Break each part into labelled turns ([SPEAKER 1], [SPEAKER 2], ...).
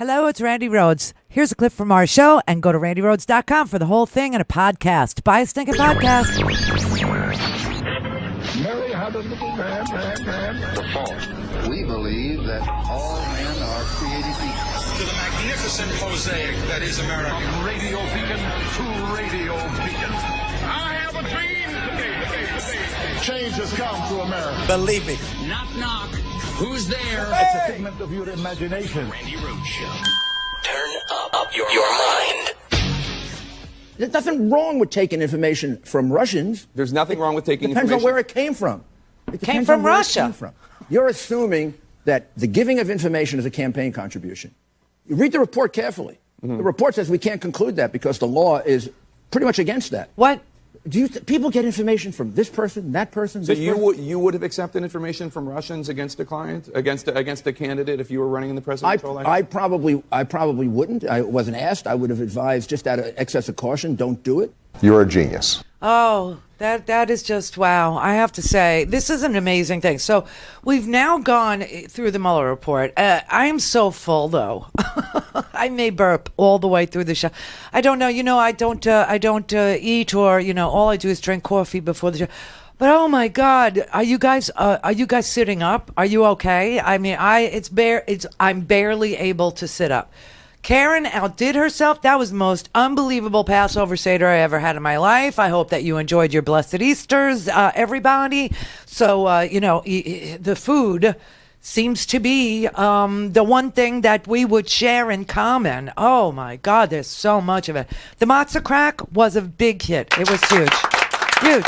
[SPEAKER 1] Hello, it's Randi Rhodes. Here's a clip from our show, and go to randyrhodes.com for the whole thing and a podcast. Buy a stinking podcast.
[SPEAKER 2] Mary had a little man.
[SPEAKER 3] The fault. We believe that all men are created equal.
[SPEAKER 4] To the magnificent mosaic that is America.
[SPEAKER 2] From radio beacon to radio beacon. I have a dream today. Change has come to America.
[SPEAKER 5] Believe me.
[SPEAKER 4] Knock, knock. Who's there?
[SPEAKER 2] It's a figment of your imagination.
[SPEAKER 4] Randi Rhodes Show.
[SPEAKER 5] Turn up your mind.
[SPEAKER 6] There's nothing wrong with taking information from Russians.
[SPEAKER 7] There's nothing wrong with taking
[SPEAKER 6] Depends
[SPEAKER 7] information.
[SPEAKER 6] on where it came from. It
[SPEAKER 1] Came
[SPEAKER 6] depends
[SPEAKER 1] from
[SPEAKER 6] on where it
[SPEAKER 1] Russia.
[SPEAKER 6] came from. You're assuming that the giving of information is a campaign contribution. You read the report carefully.
[SPEAKER 7] Mm-hmm.
[SPEAKER 6] The report says we can't conclude that because the law is pretty much against that.
[SPEAKER 1] What?
[SPEAKER 6] People get information from this person, that person,
[SPEAKER 7] So
[SPEAKER 6] this person?
[SPEAKER 7] you would have accepted information from Russians against a client, against a candidate if you were running in the presidential election?
[SPEAKER 6] I probably wouldn't. I wasn't asked. I would have advised, just out of excess of caution, don't do it.
[SPEAKER 8] You're a genius.
[SPEAKER 1] Oh, that is just wow. I have to say, this is an amazing thing. So we've now gone through the Mueller report. I am so full, though. I may burp all the way through the show. I don't know. I don't eat, or all I do is drink coffee before the show. But oh my God, are you guys sitting up? Are you okay? I mean, I'm barely able to sit up. Karen outdid herself. That was the most unbelievable Passover Seder I ever had in my life. I hope that you enjoyed your blessed Easters, everybody. So, the food seems to be the one thing that we would share in common. Oh, my God, there's so much of it. The matzah crack was a big hit. It was huge. Huge.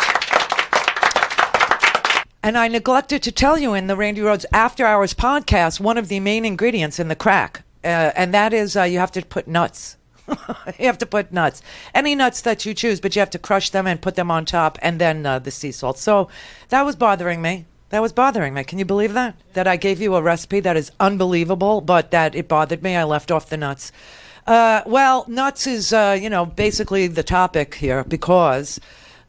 [SPEAKER 1] And I neglected to tell you in the Randi Rhodes After Hours podcast, one of the main ingredients in the crack. And that is you have to put nuts. You have to put nuts. Any nuts that you choose, but you have to crush them and put them on top, and then the sea salt. So that was bothering me. Can you believe that? That I gave you a recipe that is unbelievable, but that it bothered me. I left off the nuts. Well, nuts is, basically the topic here because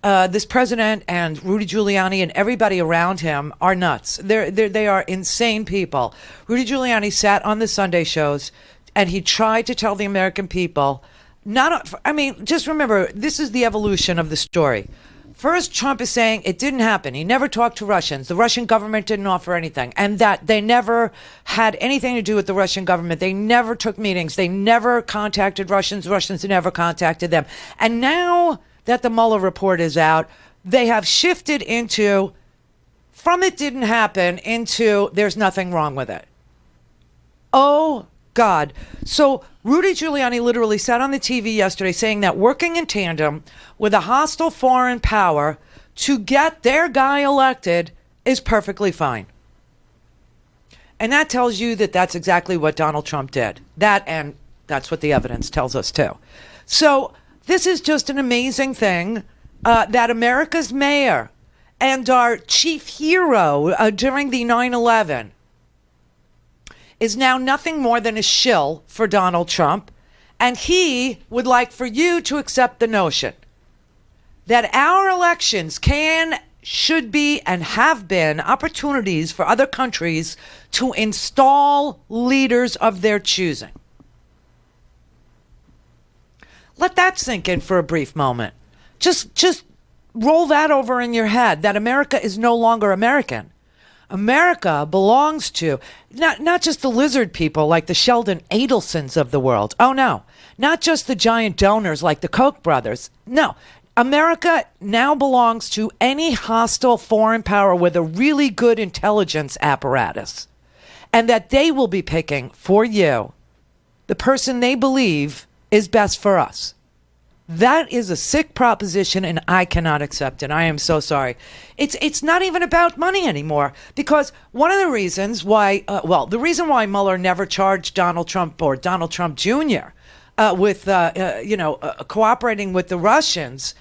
[SPEAKER 1] this president and Rudy Giuliani and everybody around him are nuts. They are insane people. Rudy Giuliani sat on the Sunday shows and he tried to tell the American people, just remember, this is the evolution of the story. First, Trump is saying it didn't happen. He never talked to Russians. The Russian government didn't offer anything. And that they never had anything to do with the Russian government. They never took meetings. They never contacted Russians. Russians never contacted them. And now that the Mueller report is out, they have shifted into, from it didn't happen, into there's nothing wrong with it. Oh, God. So Rudy Giuliani literally sat on the TV yesterday saying that working in tandem with a hostile foreign power to get their guy elected is perfectly fine. And that tells you that that's exactly what Donald Trump did. And that's what the evidence tells us too. So this is just an amazing thing that America's mayor and our chief hero during the 9/11 is now nothing more than a shill for Donald Trump. And he would like for you to accept the notion that our elections should be, and have been opportunities for other countries to install leaders of their choosing. Let that sink in for a brief moment. Just roll that over in your head, that America is no longer American. America belongs to not just the lizard people like the Sheldon Adelsons of the world. Oh, no. Not just the giant donors like the Koch brothers. No. America now belongs to any hostile foreign power with a really good intelligence apparatus. And that they will be picking for you the person they believe is best for us. That is a sick proposition, and I cannot accept it. I am so sorry. It's not even about money anymore, because one of the reasons why, the reason why Mueller never charged Donald Trump or Donald Trump Jr. With cooperating with the Russians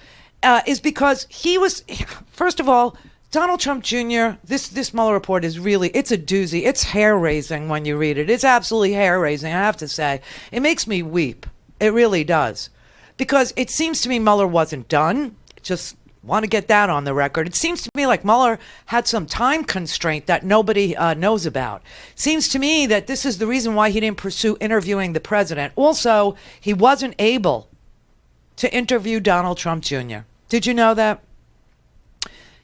[SPEAKER 1] is because he was, first of all, Donald Trump Jr., this Mueller report is really, it's a doozy. It's hair-raising when you read it. It's absolutely hair-raising, I have to say. It makes me weep. It really does. Because it seems to me Mueller wasn't done. Just Want to get that on the record. It seems to me like Mueller had some time constraint that nobody knows about. Seems to me that this is the reason why he didn't pursue interviewing the president. Also, he wasn't able to interview Donald Trump Jr. Did you know that?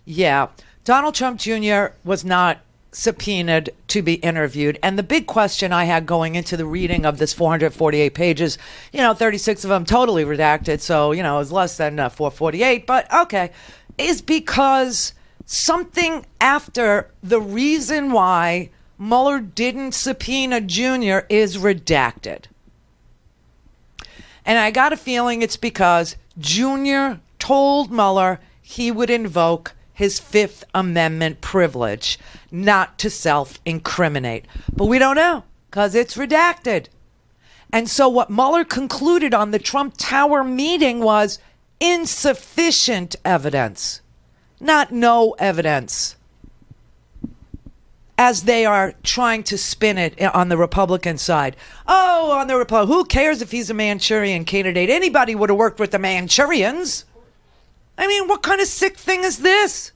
[SPEAKER 1] Yeah. Donald Trump Jr. was not subpoenaed to be interviewed. And the big question I had going into the reading of this 448 pages, 36 of them totally redacted. So, it was less than 448. But okay, is because something after the reason why Mueller didn't subpoena Jr. is redacted. And I got a feeling it's because Jr. told Mueller he would invoke his Fifth Amendment privilege not to self-incriminate. But we don't know because it's redacted. And so what Mueller concluded on the Trump Tower meeting was insufficient evidence, not no evidence, as they are trying to spin it on the Republican side. Oh, on the Republican, who cares if he's a Manchurian candidate? Anybody would have worked with the Manchurians. I mean, what kind of sick thing is this?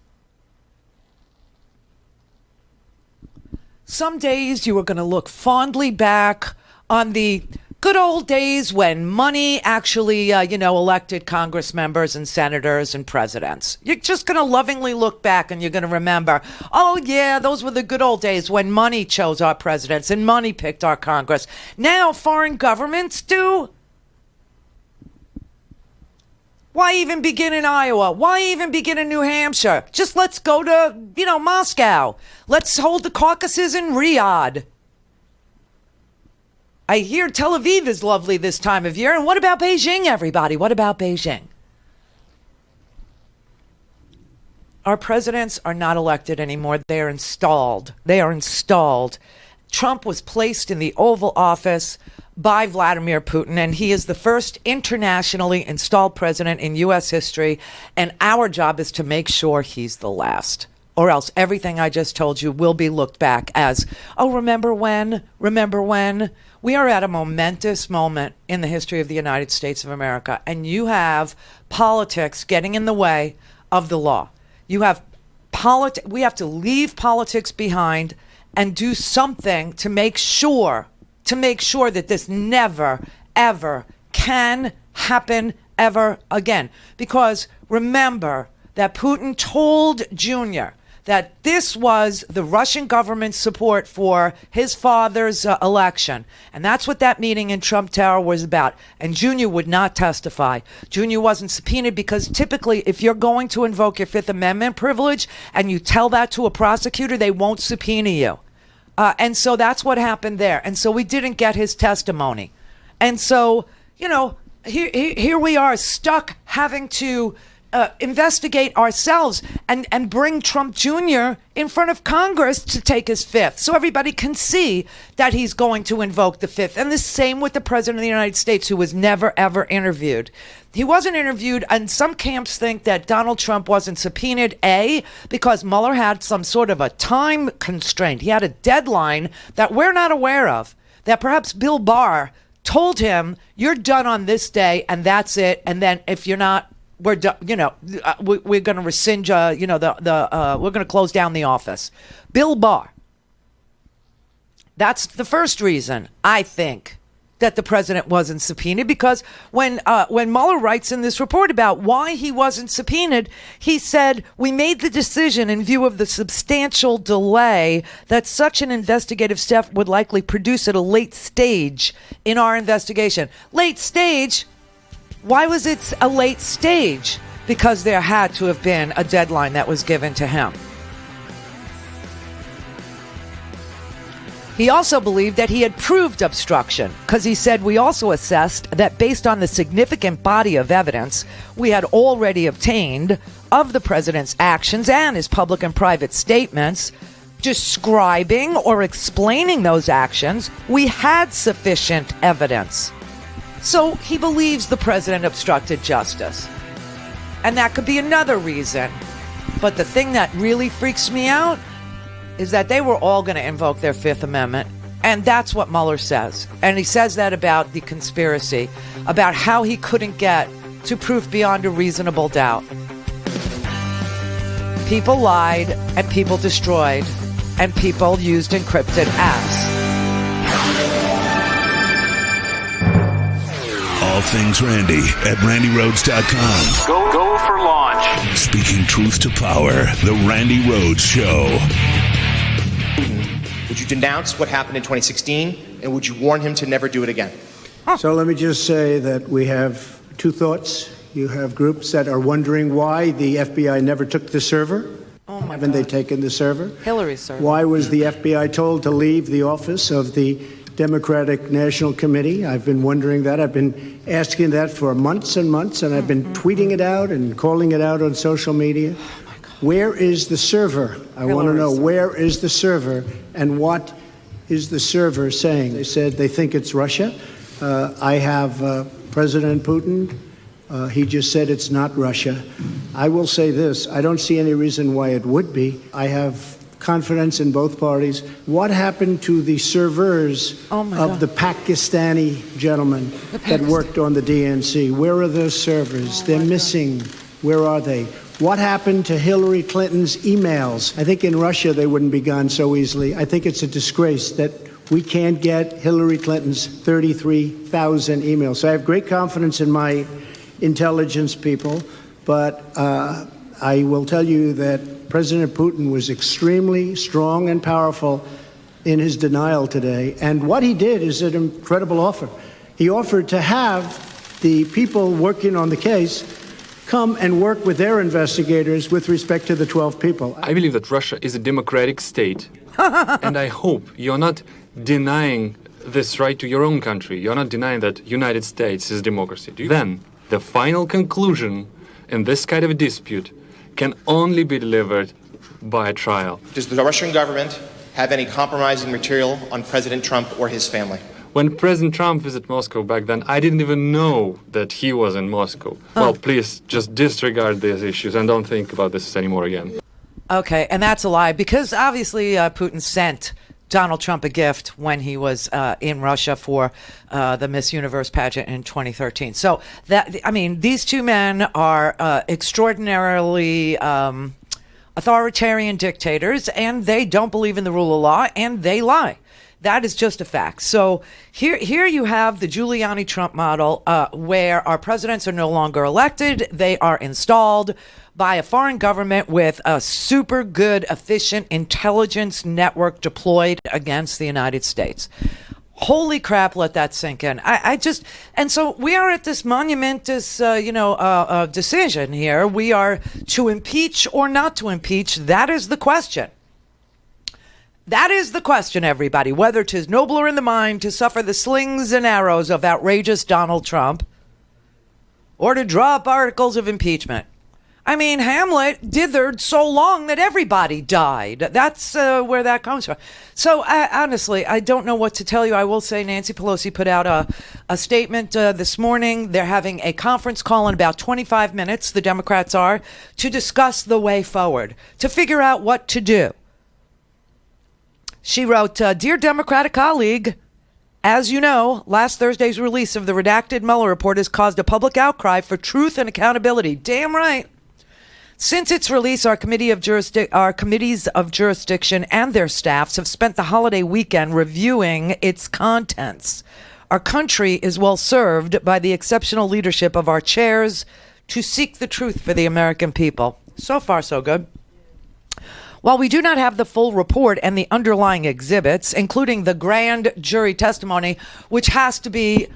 [SPEAKER 1] Some days you are going to look fondly back on the good old days when money actually, elected Congress members and senators and presidents. You're just going to lovingly look back and you're going to remember, oh, yeah, those were the good old days when money chose our presidents and money picked our Congress. Now foreign governments do. Why even begin in Iowa? Why even begin in New Hampshire? Just let's go to, Moscow. Let's hold the caucuses in Riyadh. I hear Tel Aviv is lovely this time of year. And what about Beijing, everybody? What about Beijing? Our presidents are not elected anymore. They are installed. Trump was placed in the Oval Office by Vladimir Putin, and he is the first internationally installed president in U.S. history, and our job is to make sure he's the last. Or else everything I just told you will be looked back as, oh, remember when? We are at a momentous moment in the history of the United States of America, and you have politics getting in the way of the law. You have we have to leave politics behind and do something to make sure that this never, ever can happen ever again. Because remember that Putin told Jr. that this was the Russian government's support for his father's election. And that's what that meeting in Trump Tower was about. And Jr. would not testify. Jr. wasn't subpoenaed because typically if you're going to invoke your Fifth Amendment privilege and you tell that to a prosecutor, they won't subpoena you. And so that's what happened there. And so we didn't get his testimony. And so, here we are stuck having to investigate ourselves and bring Trump Jr. in front of Congress to take his fifth so everybody can see that he's going to invoke the fifth. And the same with the president of the United States, who was never, ever interviewed. He wasn't interviewed, and some camps think that Donald Trump wasn't subpoenaed, A, because Mueller had some sort of a time constraint. He had a deadline that we're not aware of, that perhaps Bill Barr told him, you're done on this day, and that's it. And then if you're not, we're done, we're going to rescind, we're going to close down the office. Bill Barr. That's the first reason, I think, that the president wasn't subpoenaed, because when Mueller writes in this report about why he wasn't subpoenaed, he said, we made the decision in view of the substantial delay that such an investigative step would likely produce at a late stage in our investigation. Late stage? Why was it a late stage? Because there had to have been a deadline that was given to him. He also believed that he had proved obstruction, because he said, we also assessed that based on the significant body of evidence we had already obtained of the president's actions and his public and private statements describing or explaining those actions, we had sufficient evidence. So he believes the president obstructed justice. And that could be another reason. But the thing that really freaks me out is that they were all going to invoke their Fifth Amendment. And that's what Mueller says. And he says that about the conspiracy, about how he couldn't get to proof beyond a reasonable doubt. people lied and people destroyed and people used encrypted apps.
[SPEAKER 8] All things Randi at RandiRhodes.com.
[SPEAKER 9] Go for launch.
[SPEAKER 8] Speaking truth to power, the Randi Rhodes Show.
[SPEAKER 10] Would you denounce what happened in 2016, and would you warn him to never do it again?
[SPEAKER 11] So let me just say that we have two thoughts. You have groups that are wondering why the FBI never took the server. Haven't they taken the server?
[SPEAKER 1] Hillary's server.
[SPEAKER 11] Why was the FBI told to leave the office of the Democratic National Committee? I've been wondering that. I've been asking that for months and months, and I've been tweeting it out and calling it out on social media. Where is the server? I want to know, where is the server, and what is the server saying? They said they think it's Russia. I have President Putin. He just said it's not Russia. I will say this. I don't see any reason why it would be. I have confidence in both parties. What happened to the servers of the Pakistani gentlemen that worked on the DNC? Where are those servers? They're missing. Where are they? What happened to Hillary Clinton's emails? I think in Russia they wouldn't be gone so easily. I think it's a disgrace that we can't get Hillary Clinton's 33,000 emails. So I have great confidence in my intelligence people, but I will tell you that President Putin was extremely strong and powerful in his denial today. And what he did is an incredible offer. He offered to have the people working on the case come and work with their investigators with respect to the 12 people.
[SPEAKER 12] I believe that Russia is a democratic state. And I hope you're not denying this right to your own country. You're not denying that United States is democracy. Then the final conclusion in this kind of a dispute can only be delivered by a trial.
[SPEAKER 10] Does the Russian government have any compromising material on President Trump or his family?
[SPEAKER 12] When President Trump visited Moscow back then, I didn't even know that he was in Moscow. Well, please just disregard these issues and don't think about this anymore again.
[SPEAKER 1] Okay, and that's a lie because obviously Putin sent Donald Trump a gift when he was in Russia for the Miss Universe pageant in 2013. So that, I mean, these two men are extraordinarily authoritarian dictators, and they don't believe in the rule of law, and they lie. That is just a fact. So here you have the Giuliani-Trump model where our presidents are no longer elected. They are installed by a foreign government with a super good, efficient intelligence network deployed against the United States. Holy crap, let that sink in. And so we are at this monumentous, decision here. We are to impeach or not to impeach. That is the question. That is the question, everybody, whether 'tis nobler in the mind to suffer the slings and arrows of outrageous Donald Trump or to draw up articles of impeachment. I mean, Hamlet dithered so long that everybody died. That's where that comes from. So, honestly, I don't know what to tell you. I will say Nancy Pelosi put out a statement this morning. They're having a conference call in about 25 minutes, the Democrats are, to discuss the way forward, to figure out what to do. She wrote, Dear Democratic colleague, as you know, last Thursday's release of the redacted Mueller report has caused a public outcry for truth and accountability. Damn right. Since its release, our committees of jurisdiction and their staffs have spent the holiday weekend reviewing its contents. Our country is well served by the exceptional leadership of our chairs to seek the truth for the American people. So far, so good. While we do not have the full report and the underlying exhibits, including the grand jury testimony, which has to be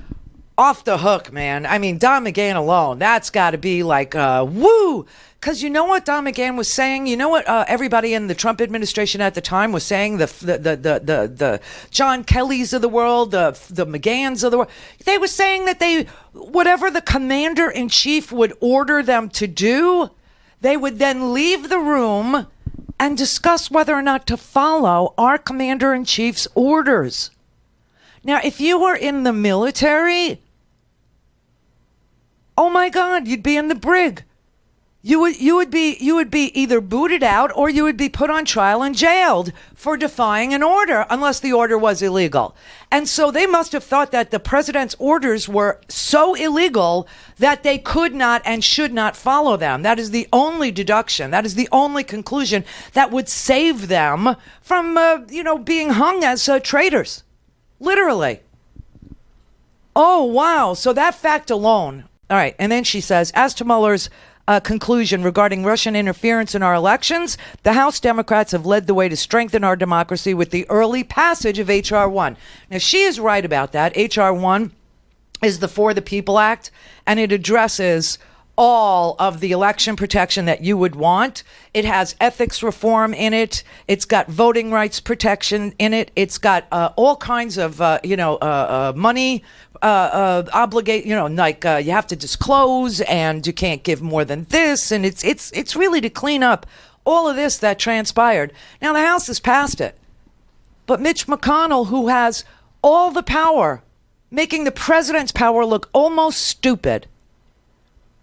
[SPEAKER 1] off the hook, man. I mean, Don McGahn alone, that's got to be like, woo! Because you know what Don McGahn was saying? You know what everybody in the Trump administration at the time was saying? The John Kellys of the world, the McGahns of the world. They were saying that whatever the commander-in-chief would order them to do, they would then leave the room and discuss whether or not to follow our commander-in-chief's orders. Now, if you were in the military, oh my God, you'd be in the brig. You would be either booted out or you would be put on trial and jailed for defying an order, unless the order was illegal. And so they must have thought that the president's orders were so illegal that they could not and should not follow them. That is the only deduction. That is the only conclusion that would save them from, being hung as traitors. Literally. Oh, wow. So that fact alone. All right. And then she says, as to Mueller's conclusion regarding Russian interference in our elections, the House Democrats have led the way to strengthen our democracy with the early passage of H.R. 1. Now, she is right about that. H.R. 1 is the For the People Act, and it addresses all of the election protection that you would want. It has ethics reform in it. It's got voting rights protection in it. It's got all kinds of, money obligate, you have to disclose and you can't give more than this. And it's really to clean up all of this that transpired. Now, the House has passed it. But Mitch McConnell, who has all the power, making the president's power look almost stupid,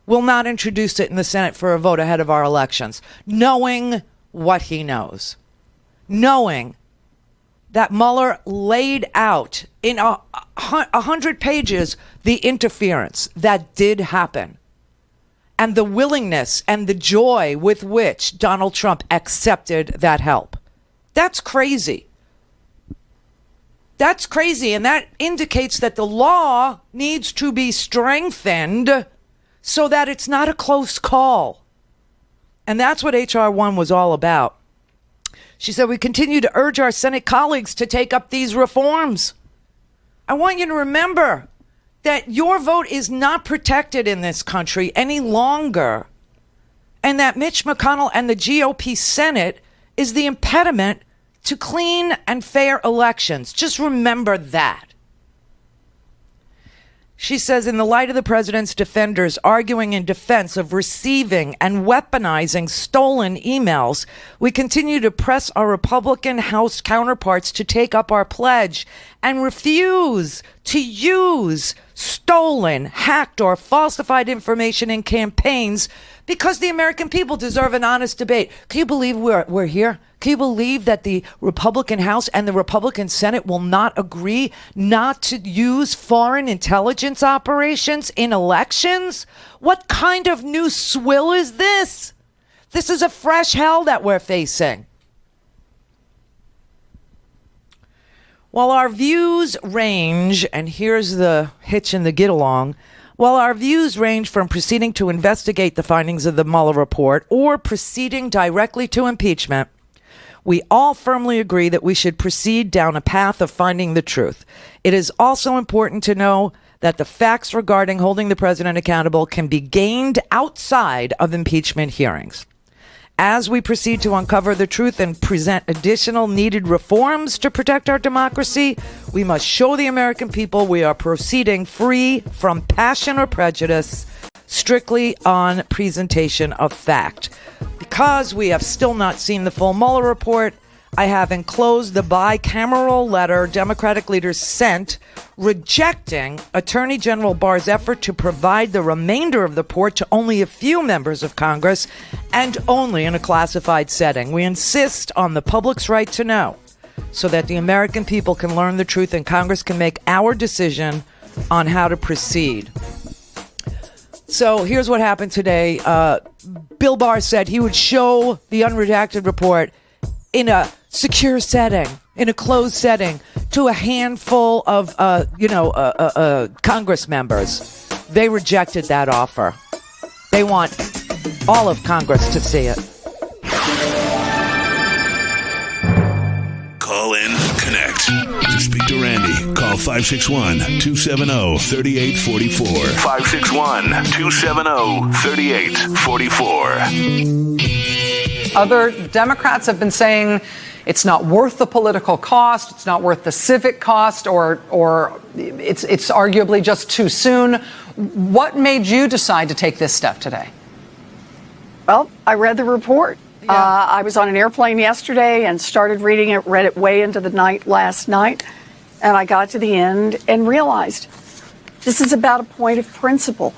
[SPEAKER 1] will not introduce it in the Senate for a vote ahead of our elections, knowing what he knows, knowing that Mueller laid out in 100 pages the interference that did happen and the willingness and the joy with which Donald Trump accepted that help. That's crazy. That's crazy, and that indicates that the law needs to be strengthened so that it's not a close call. And that's what H.R. 1 was all about. She said, we continue to urge our Senate colleagues to take up these reforms. I want you to remember that your vote is not protected in this country any longer, and that Mitch McConnell and the GOP Senate is the impediment to clean and fair elections. Just remember that. She says, in the light of the president's defenders arguing in defense of receiving and weaponizing stolen emails, we continue to press our Republican House counterparts to take up our pledge and refuse to use stolen, hacked, or falsified information in campaigns because the American people deserve an honest debate. Can you believe we're here? Can you believe that the Republican House and the Republican Senate will not agree not to use foreign intelligence operations in elections? What kind of new swill is this? This is a fresh hell that we're facing. While our views range, and here's the hitch in the get-along, while our views range from proceeding to investigate the findings of the Mueller report or proceeding directly to impeachment, we all firmly agree that we should proceed down a path of finding the truth. It is also important to know that the facts regarding holding the president accountable can be gained outside of impeachment hearings. As we proceed to uncover the truth and present additional needed reforms to protect our democracy, we must show the American people we are proceeding free from passion or prejudice, strictly on presentation of fact. Because we have still not seen the full Mueller report, I have enclosed the bicameral letter Democratic leaders sent rejecting Attorney General Barr's effort to provide the remainder of the report to only a few members of Congress and only in a classified setting. We insist on the public's right to know so that the American people can learn the truth and Congress can make our decision on how to proceed. So here's what happened today. Bill Barr said he would show the unredacted report in a secure setting, in a closed setting, to a handful of, Congress members. They rejected that offer. They want all of Congress to see it.
[SPEAKER 8] Call in, connect. To speak to Randi, call 561-270-3844. 561-270-3844.
[SPEAKER 9] Other Democrats have been saying it's not worth the political cost, it's not worth the civic cost, or it's arguably just too soon. What made you decide to take this step today?
[SPEAKER 13] Well, I read the report. Yeah. I was on an airplane yesterday and started reading it, read it way into the night last night, and I got to the end and realized this is about a point of principle.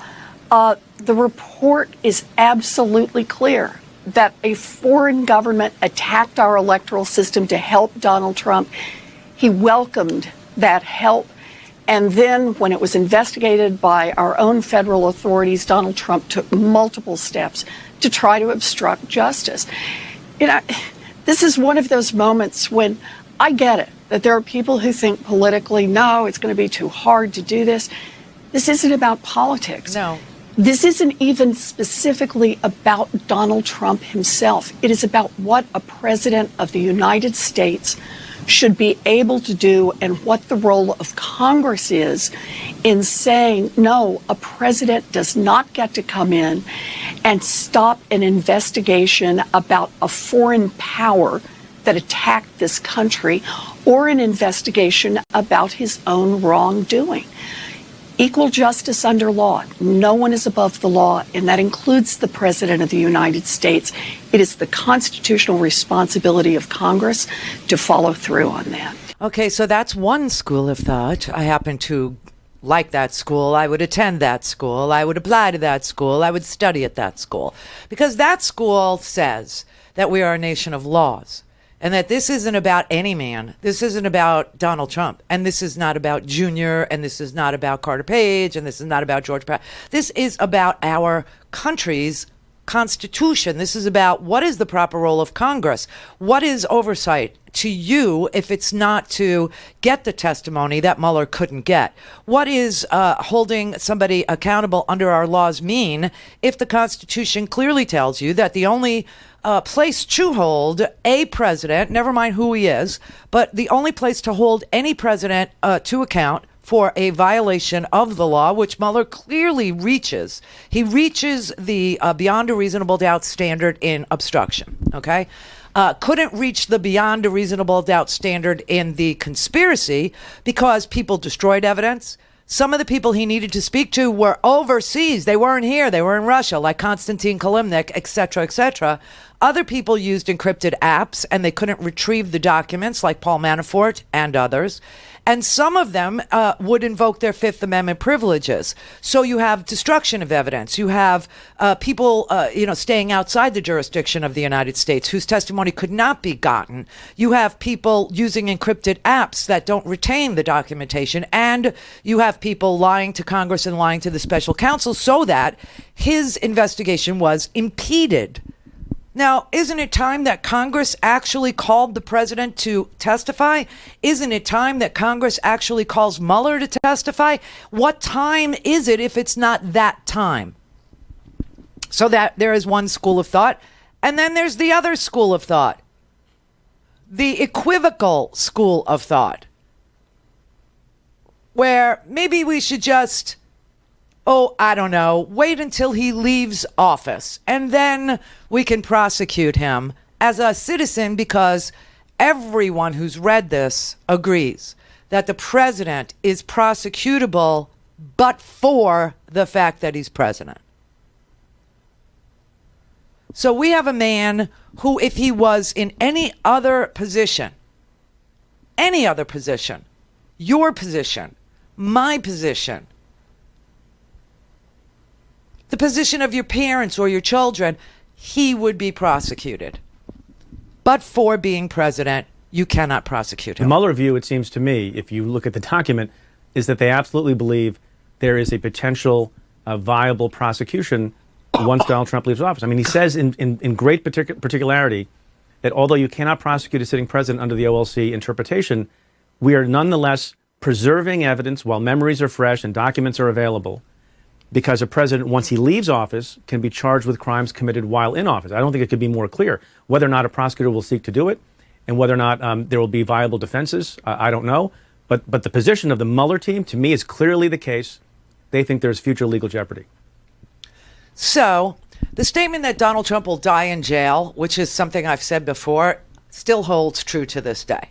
[SPEAKER 13] The report is absolutely clear that a foreign government attacked our electoral system to help Donald Trump. He welcomed that help. And then when it was investigated by our own federal authorities, Donald Trump took multiple steps to try to obstruct justice. This is one of those moments when I get it, that there are people who think politically, no, it's going to be too hard to do this. This isn't about politics.
[SPEAKER 1] No.
[SPEAKER 13] This isn't even specifically about Donald Trump himself. It is about what a president of the United States should be able to do and what the role of Congress is in saying, no, a president does not get to come in and stop an investigation about a foreign power that attacked this country or an investigation about his own wrongdoing. Equal justice under law. No one is above the law, and that includes the President of the United States. It is the constitutional responsibility of Congress to follow through on that.
[SPEAKER 1] Okay, so that's one school of thought. I happen to like that school. I would attend that school. I would apply to that school. I would study at that school. Because that school says that we are a nation of laws. And that this isn't about any man. This isn't about Donald Trump. And this is not about Junior. And this is not about Carter Page. And this is not about George Patton. This is about our country's Constitution. This is about what is the proper role of Congress? What is oversight to you if it's not to get the testimony that Mueller couldn't get? What is holding somebody accountable under our laws mean if the Constitution clearly tells you that the only place to hold a president, never mind who he is, but the only place to hold any president to account for a violation of the law, which Mueller clearly reaches. He reaches the beyond a reasonable doubt standard in obstruction, okay? Couldn't reach the beyond a reasonable doubt standard in the conspiracy because people destroyed evidence. Some of the people he needed to speak to were overseas. They weren't here. They were in Russia, like Konstantin Kilimnik, et cetera, et cetera. Other people used encrypted apps, and they couldn't retrieve the documents, like Paul Manafort and others. And some of them would invoke their Fifth Amendment privileges. So you have destruction of evidence. You have people, staying outside the jurisdiction of the United States whose testimony could not be gotten. You have people using encrypted apps that don't retain the documentation. And you have people lying to Congress and lying to the special counsel so that his investigation was impeded. Now, isn't it time that Congress actually called the president to testify? Isn't it time that Congress actually calls Mueller to testify? What time is it if it's not that time? So that there is one school of thought. And then there's the other school of thought. The equivocal school of thought. Where maybe we should just, I don't know, wait until he leaves office and then we can prosecute him as a citizen, because everyone who's read this agrees that the president is prosecutable but for the fact that he's president. So we have a man who, if he was in any other position, your position, my position, the position of your parents or your children, he would be prosecuted. But for being president, you cannot prosecute him.
[SPEAKER 14] The Mueller view, it seems to me, if you look at the document, is that they absolutely believe there is a potential viable prosecution once Donald Trump leaves office. I mean, he says in great particularity that although you cannot prosecute a sitting president under the OLC interpretation, we are nonetheless preserving evidence while memories are fresh and documents are available, because a president, once he leaves office, can be charged with crimes committed while in office. I don't think it could be more clear. Whether or not a prosecutor will seek to do it and whether or not there will be viable defenses, I don't know. But the position of the Mueller team, to me, is clearly the case. They think there's future legal jeopardy.
[SPEAKER 1] So the statement that Donald Trump will die in jail, which is something I've said before, still holds true to this day.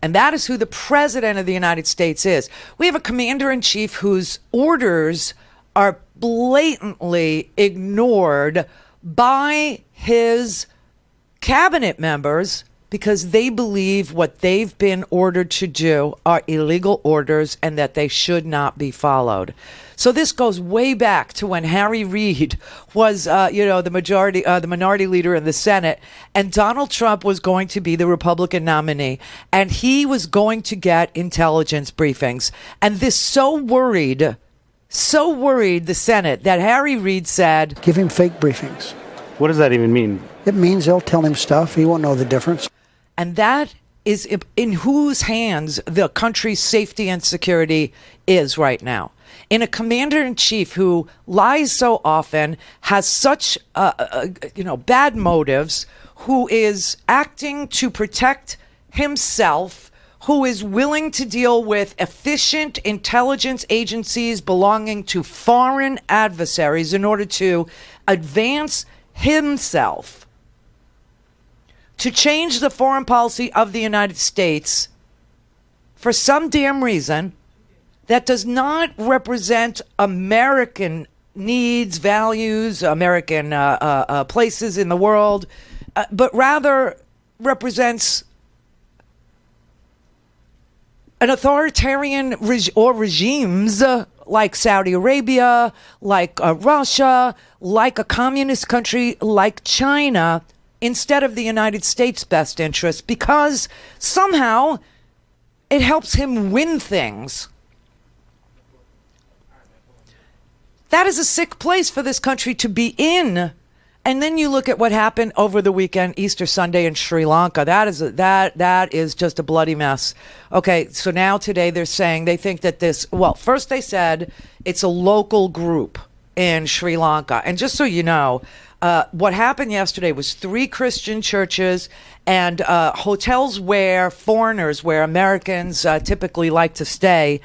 [SPEAKER 1] And that is who the president of the United States is. We have a commander-in-chief whose orders are blatantly ignored by his cabinet members because they believe what they've been ordered to do are illegal orders and that they should not be followed. So this goes way back to when Harry Reid was, the minority leader in the Senate, and Donald Trump was going to be the Republican nominee, and he was going to get intelligence briefings. And this so worried the Senate that Harry Reid said,
[SPEAKER 15] give him fake briefings.
[SPEAKER 14] What does that even mean?
[SPEAKER 15] It means they'll tell him stuff. He won't know the difference.
[SPEAKER 1] And that is in whose hands the country's safety and security is right now. In a commander-in-chief who lies so often, has such bad motives, who is acting to protect himself, who is willing to deal with efficient intelligence agencies belonging to foreign adversaries in order to advance himself, to change the foreign policy of the United States for some damn reason that does not represent American needs, values, American places in the world, but rather represents an authoritarian regimes like Saudi Arabia, like Russia, like a communist country like China, instead of the United States' best interest, because somehow it helps him win things. That is a sick place for this country to be in. And then you look at what happened over the weekend, Easter Sunday in Sri Lanka. That is just a bloody mess. Okay, so now today they're saying they think that first they said it's a local group in Sri Lanka. And just so you know, what happened yesterday was 3 Christian churches and hotels where Americans typically like to stay.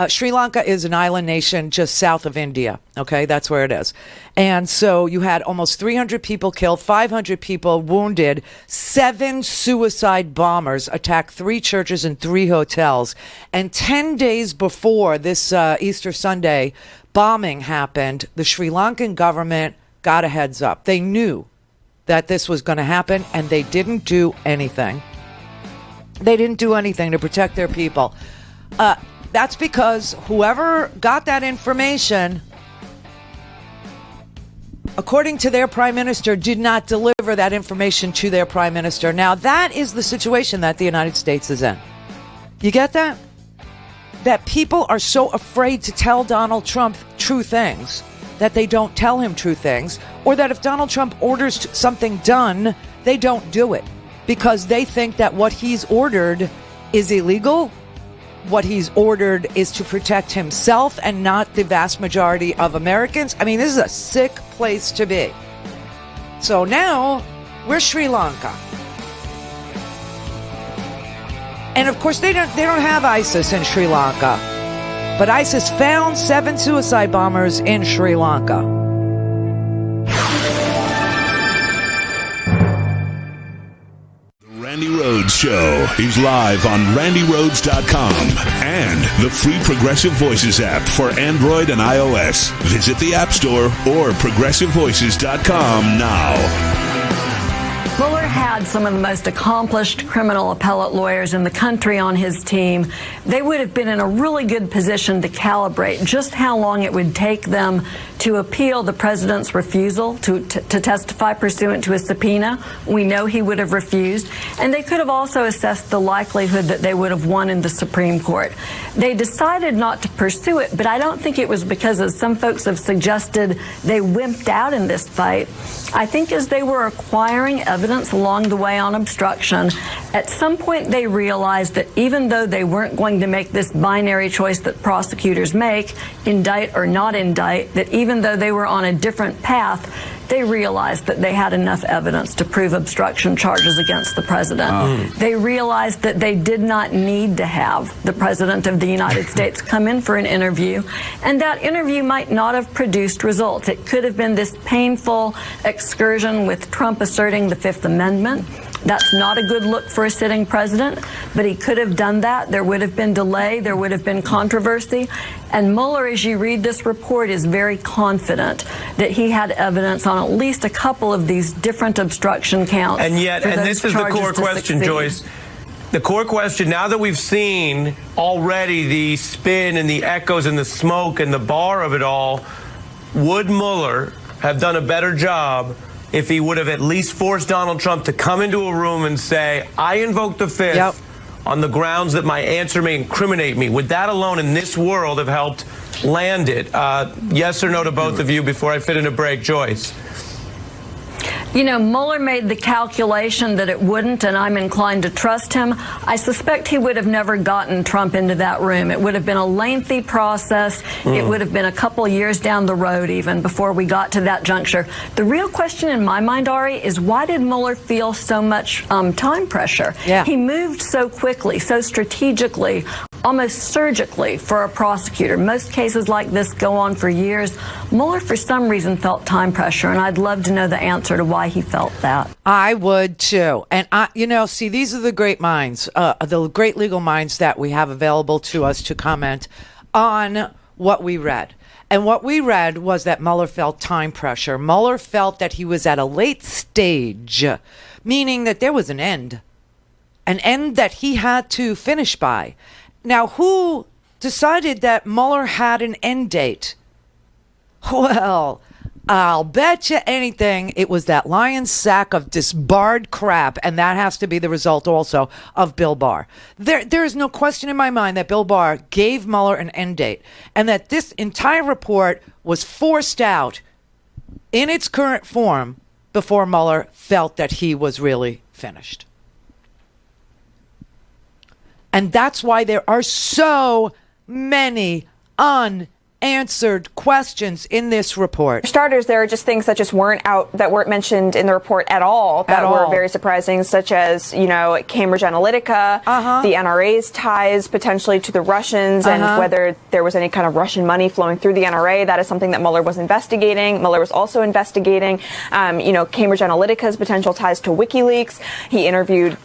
[SPEAKER 1] Sri Lanka is an island nation just south of India. Okay, that's where it is. And so you had almost 300 people killed, 500 people wounded, 7 suicide bombers attacked 3 churches and 3 hotels. And 10 days before this Easter Sunday bombing happened, the Sri Lankan government got a heads up. They knew that this was going to happen, and they didn't do anything. They didn't do anything to protect their people. That's because whoever got that information, according to their prime minister, did not deliver that information to their prime minister. Now, that is the situation that the United States is in. You get that? That people are so afraid to tell Donald Trump true things that they don't tell him true things, or that if Donald Trump orders something done, they don't do it because they think that what he's ordered is illegal. What he's ordered is to protect himself and not the vast majority of Americans. I mean, this is a sick place to be. So now we're Sri Lanka. And of course, they don't have ISIS in Sri Lanka. But ISIS found 7 suicide bombers in Sri Lanka.
[SPEAKER 8] Randi Rhodes Show is live on RandiRhodes.com and the free Progressive Voices app for Android and iOS. Visit the App Store or ProgressiveVoices.com now.
[SPEAKER 16] Mueller had some of the most accomplished criminal appellate lawyers in the country on his team. They would have been in a really good position to calibrate just how long it would take them to appeal the president's refusal to testify pursuant to a subpoena. We know he would have refused. And they could have also assessed the likelihood that they would have won in the Supreme Court. They decided not to pursue it, but I don't think it was because, as some folks have suggested, they wimped out in this fight. I think as they were acquiring evidence along the way on obstruction, at some point they realized that even though they weren't going to make this binary choice that prosecutors make, indict or not indict, that even though they were on a different path, they realized that they had enough evidence to prove obstruction charges against the president. They realized that they did not need to have the president of the United States come in for an interview, and that interview might not have produced results. It could have been this painful excursion with Trump asserting the Fifth Amendment. That's not a good look for a sitting president, but he could have done that. There would have been delay. There would have been controversy. And Mueller, as you read this report, is very confident that he had evidence on at least a couple of these different obstruction counts.
[SPEAKER 17] And yet, and this is the core question, Joyce. The core question, now that we've seen already the spin and the echoes and the smoke and the bar of it all, would Mueller have done a better job if he would have at least forced Donald Trump to come into a room and say, I invoke the Fifth on the grounds that my answer may incriminate me? Would that alone in this world have helped land it? Yes or no to both of you before I fit in a break. Joyce.
[SPEAKER 16] You know, Mueller made the calculation that it wouldn't, and I'm inclined to trust him. I suspect he would have never gotten Trump into that room. It would have been a lengthy process. It would have been a couple years down the road even before we got to that juncture. The real question in my mind, Ari, is why did Mueller feel so much time pressure?
[SPEAKER 1] Yeah.
[SPEAKER 16] He moved so quickly, so strategically, almost surgically for a prosecutor. Most cases like this go on for years. Mueller, for some reason, felt time pressure, and I'd love to know the answer to why he felt that.
[SPEAKER 1] I would too. And see, these are the great minds, the great legal minds that we have available to us to comment on what we read. And what we read was that Mueller felt time pressure. Mueller felt that he was at a late stage, meaning that there was an end that he had to finish by. Now, who decided that Mueller had an end date? Well, I'll bet you anything it was that lion's sack of disbarred crap, and that has to be the result also of Bill Barr. There is no question in my mind that Bill Barr gave Mueller an end date, and that this entire report was forced out in its current form before Mueller felt that he was really finished. And that's why there are so many unanswered questions in this report.
[SPEAKER 18] For starters, there are just things that just weren't mentioned in the report at all that were very surprising, such as, Cambridge Analytica, the NRA's ties potentially to the Russians, and whether there was any kind of Russian money flowing through the NRA. That is something that Mueller was investigating. Mueller was also investigating, Cambridge Analytica's potential ties to WikiLeaks. He interviewed,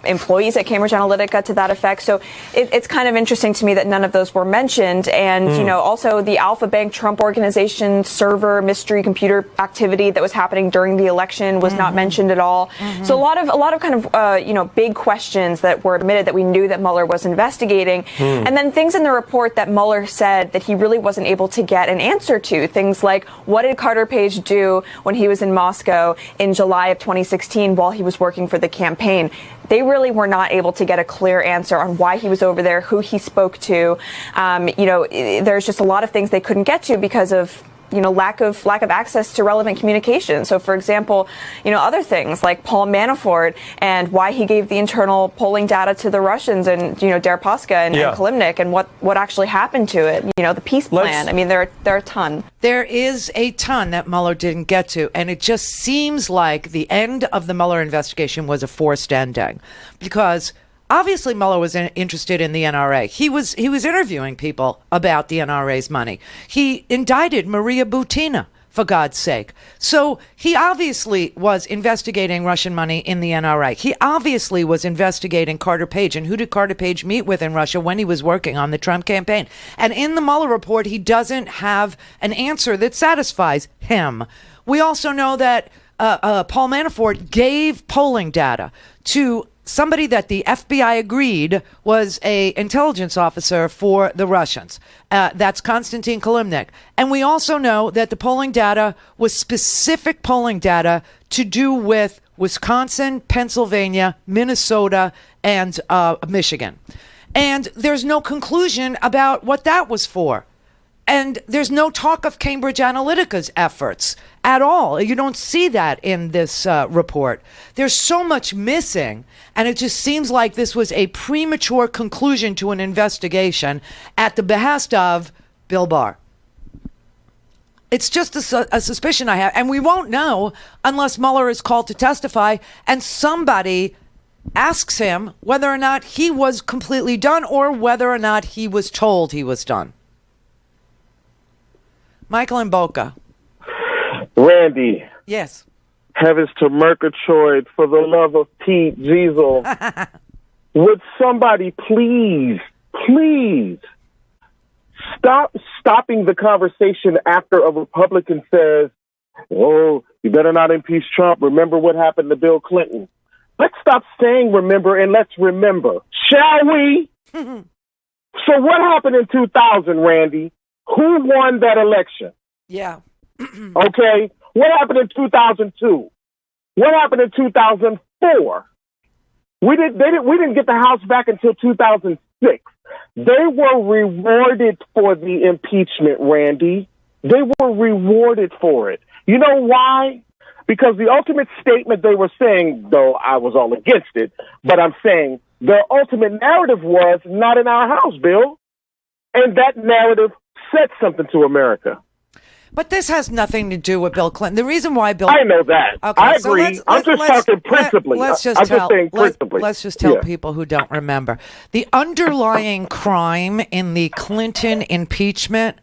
[SPEAKER 18] employees at Cambridge Analytica to that effect. So it's kind of interesting to me that none of those were mentioned. And, also the Alpha Bank Trump Organization server mystery computer activity that was happening during the election was not mentioned at all. So a lot of kind of big questions that were admitted that we knew that Mueller was investigating, and then things in the report that Mueller said that he really wasn't able to get an answer to. Things like, what did Carter Page do when he was in Moscow in July of 2016 while he was working for the campaign? They really were not able to get a clear answer on why he was over there, who he spoke to. There's just a lot of things they couldn't get to because of lack of access to relevant communication. So, for example, other things like Paul Manafort and why he gave the internal polling data to the Russians and Deripaska and Kalimnik and what actually happened to it. The peace plan. I mean, there are a ton.
[SPEAKER 1] There is a ton that Mueller didn't get to, and it just seems like the end of the Mueller investigation was a forced ending, because obviously Mueller was interested in the NRA. He was interviewing people about the NRA's money. He indicted Maria Butina, for God's sake. So he obviously was investigating Russian money in the NRA. He obviously was investigating Carter Page. And who did Carter Page meet with in Russia when he was working on the Trump campaign? And in the Mueller report, he doesn't have an answer that satisfies him. We also know that Paul Manafort gave polling data to somebody that the FBI agreed was a intelligence officer for the Russians. That's Konstantin Kalimnik. And we also know that the polling data was specific polling data to do with Wisconsin, Pennsylvania, Minnesota, and Michigan. And there's no conclusion about what that was for. And there's no talk of Cambridge Analytica's efforts at all. You don't see that in this report. There's so much missing, and it just seems like this was a premature conclusion to an investigation at the behest of Bill Barr. It's just a suspicion I have, and we won't know unless Mueller is called to testify and somebody asks him whether or not he was completely done or whether or not he was told he was done. Michael and Boca.
[SPEAKER 19] Randy.
[SPEAKER 1] Yes.
[SPEAKER 19] Heavens to Murgatroyd, for the love of Pete Diesel. Would somebody please stopping the conversation after a Republican says, oh, you better not impeach Trump. Remember what happened to Bill Clinton. Let's stop saying remember and let's remember. Shall we? So what happened in 2000, Randy? Who won that election?
[SPEAKER 1] Yeah.
[SPEAKER 19] Okay. What happened in 2002? What happened in 2004? We didn't get the House back until 2006. They were rewarded for the impeachment, Randy. They were rewarded for it. You know why? Because the ultimate statement they were saying, though I was all against it, but I'm saying the ultimate narrative was not in our house, Bill. And that narrative said something to America.
[SPEAKER 1] But this has nothing to do with Bill Clinton. The reason why Bill...
[SPEAKER 19] I know that.
[SPEAKER 1] Okay,
[SPEAKER 19] I agree. I'm just talking principally.
[SPEAKER 1] Let's just tell people who don't remember. The underlying crime in the Clinton impeachment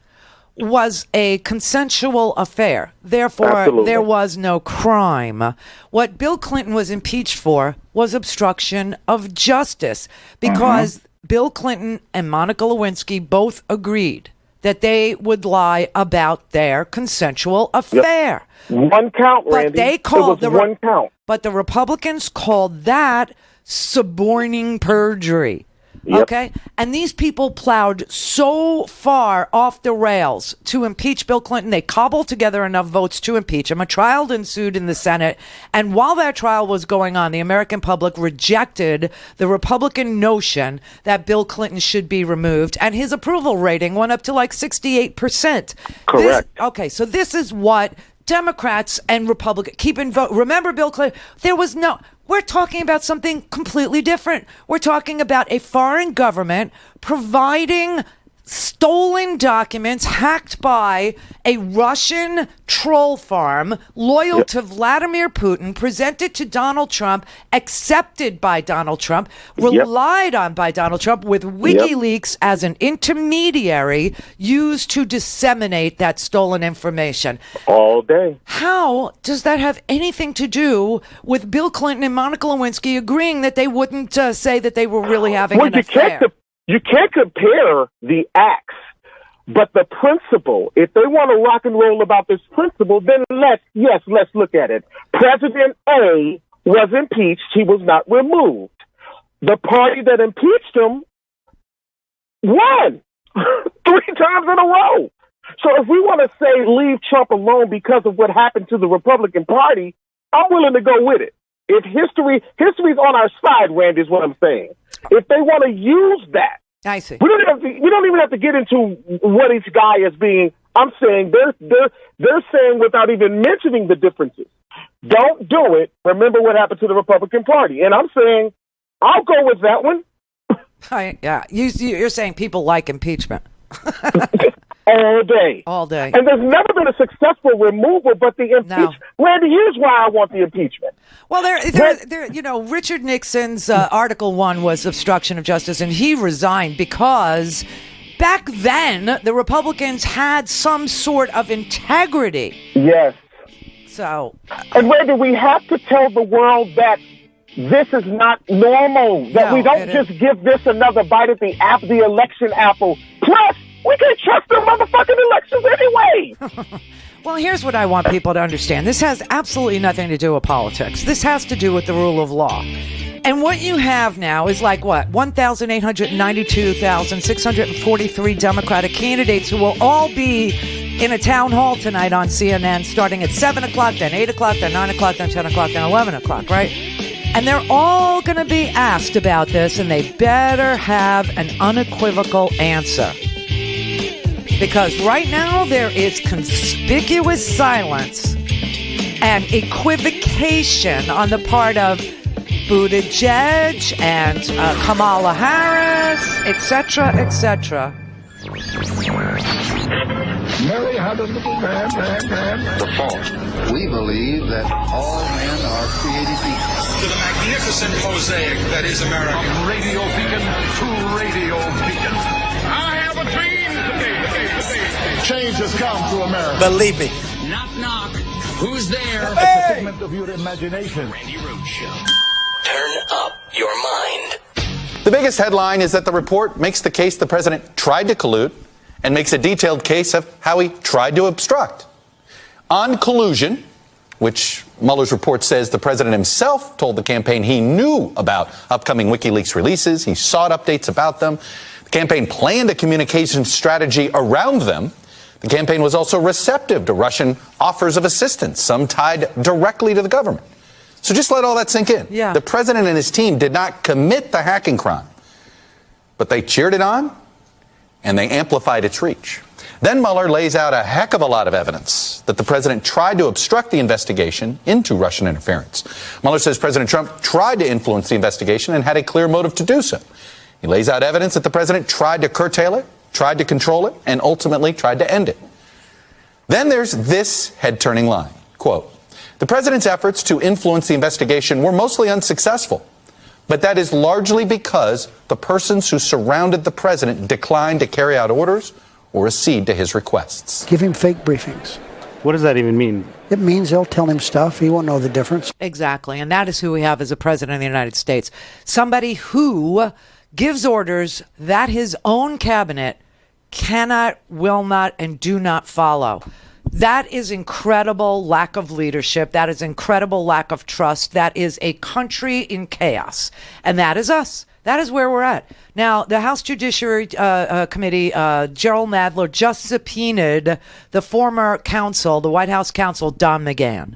[SPEAKER 1] was a consensual affair. Therefore,
[SPEAKER 19] Absolutely.
[SPEAKER 1] There was no crime. What Bill Clinton was impeached for was obstruction of justice because Bill Clinton and Monica Lewinsky both agreed that they would lie about their consensual affair.
[SPEAKER 19] Yep. One count, Randy.
[SPEAKER 1] But they called
[SPEAKER 19] one count.
[SPEAKER 1] But the Republicans called that suborning perjury.
[SPEAKER 19] Yep.
[SPEAKER 1] Okay? And these people plowed so far off the rails to impeach Bill Clinton, they cobbled together enough votes to impeach him. A trial ensued in the Senate. And while that trial was going on, the American public rejected the Republican notion that Bill Clinton should be removed. And his approval rating went up to like 68%.
[SPEAKER 19] Correct.
[SPEAKER 1] So this is what Democrats and Republicans keep in vote. Remember Bill Clinton? We're talking about something completely different. We're talking about a foreign government providing stolen documents hacked by a Russian troll farm loyal to Vladimir Putin, presented to Donald Trump, accepted by Donald Trump, relied on by Donald Trump, with WikiLeaks as an intermediary used to disseminate that stolen information.
[SPEAKER 19] All day.
[SPEAKER 1] How does that have anything to do with Bill Clinton and Monica Lewinsky agreeing that they wouldn't say that they were really having an affair?
[SPEAKER 19] You can't compare the acts, but the principle. If they want to rock and roll about this principle, then let's look at it. President A was impeached. He was not removed. The party that impeached him won 3 times in a row. So if we want to say leave Trump alone because of what happened to the Republican Party, I'm willing to go with it. If history's on our side, Randy, is what I'm saying. If they want to use that,
[SPEAKER 1] I see.
[SPEAKER 19] We don't even have to get into what each guy is being. I'm saying they're saying without even mentioning the differences. Don't do it. Remember what happened to the Republican Party, and I'm saying I'll go with that one.
[SPEAKER 1] You're saying people like impeachment.
[SPEAKER 19] All day.
[SPEAKER 1] All day.
[SPEAKER 19] And there's never been a successful removal, but the impeachment. No. Randy, here's why I want the impeachment.
[SPEAKER 1] Well, Richard Nixon's Article 1 was obstruction of justice, and he resigned because back then the Republicans had some sort of integrity.
[SPEAKER 19] Yes.
[SPEAKER 1] So.
[SPEAKER 19] And Randy, we have to tell the world that this is not normal, that we don't just give this another bite at the election apple. Plus, we can't trust the motherfucking elections anyway.
[SPEAKER 1] Well, here's what I want people to understand. This has absolutely nothing to do with politics. This has to do with the rule of law. And what you have now is 1,892,643 Democratic candidates who will all be in a town hall tonight on CNN starting at 7 o'clock, then 8 o'clock, then 9 o'clock, then 10 o'clock, then 11 o'clock, right? And they're all going to be asked about this, and they better have an unequivocal answer. Because right now there is conspicuous silence and equivocation on the part of Buttigieg and Kamala Harris, etc., etc.
[SPEAKER 2] Mary had a little man.
[SPEAKER 3] The fault. We believe that all men are created equal.
[SPEAKER 4] To the magnificent mosaic that is America.
[SPEAKER 2] From radio beacon to radio beacon. I have a dream today. Change has come to America.
[SPEAKER 5] Believe me.
[SPEAKER 4] Knock, knock. Who's there?
[SPEAKER 2] It's a figment of your imagination.
[SPEAKER 5] Randi Rhodes Show. Turn up your mind.
[SPEAKER 20] The biggest headline is that the report makes the case the president tried to collude and makes a detailed case of how he tried to obstruct. On collusion, which Mueller's report says the president himself told the campaign he knew about upcoming WikiLeaks releases. He sought updates about them. The campaign planned a communication strategy around them. The campaign was also receptive to Russian offers of assistance, some tied directly to the government. So just let all that sink in.
[SPEAKER 1] Yeah.
[SPEAKER 20] The president and his team did not commit the hacking crime, but they cheered it on and they amplified its reach. Then Mueller lays out a heck of a lot of evidence that the president tried to obstruct the investigation into Russian interference. Mueller says President Trump tried to influence the investigation and had a clear motive to do so. He lays out evidence that the president tried to curtail it, tried to control it, and ultimately tried to end it. Then there's this head-turning line, quote, "The president's efforts to influence the investigation were mostly unsuccessful, but that is largely because the persons who surrounded the president declined to carry out orders or accede to his requests."
[SPEAKER 15] Give him fake briefings.
[SPEAKER 14] What does that even mean?
[SPEAKER 15] It means they'll tell him stuff. He won't know the difference.
[SPEAKER 1] Exactly. And that is who we have as a president of the United States. Somebody who gives orders that his own cabinet cannot, will not, and do not follow. That is incredible lack of leadership. That is incredible lack of trust. That is a country in chaos. And that is us. That is where we're at. Now, the House Judiciary Committee, Gerald Nadler, just subpoenaed the former counsel, the White House counsel, Don McGahn,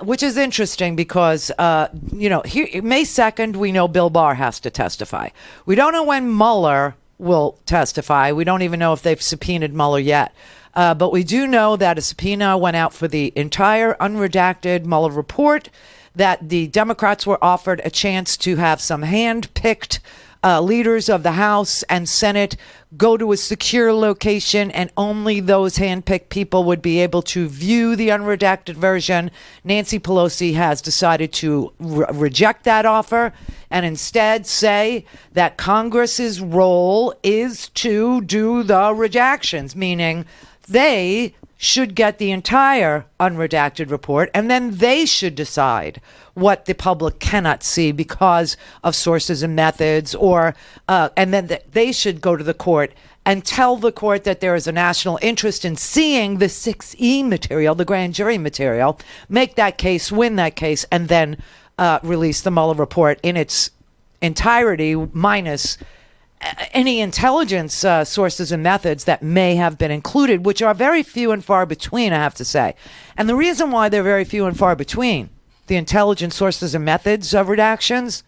[SPEAKER 1] which is interesting because, here, May 2nd, we know Bill Barr has to testify. We don't know when Mueller will testify. We don't even know if they've subpoenaed Mueller yet. But we do know that a subpoena went out for the entire unredacted Mueller report, that the Democrats were offered a chance to have some hand-picked leaders of the House and Senate go to a secure location, and only those hand-picked people would be able to view the unredacted version. Nancy Pelosi has decided to reject that offer and instead say that Congress's role is to do the redactions, meaning they should get the entire unredacted report, and then they should decide what the public cannot see because of sources and methods, or and then they should go to the court and tell the court that there is a national interest in seeing the 6E material, the grand jury material, make that case, win that case, and then release the Mueller report in its entirety, minus any intelligence sources and methods that may have been included, which are very few and far between, I have to say. And the reason why they're very few and far between, the intelligence sources and methods of redactions,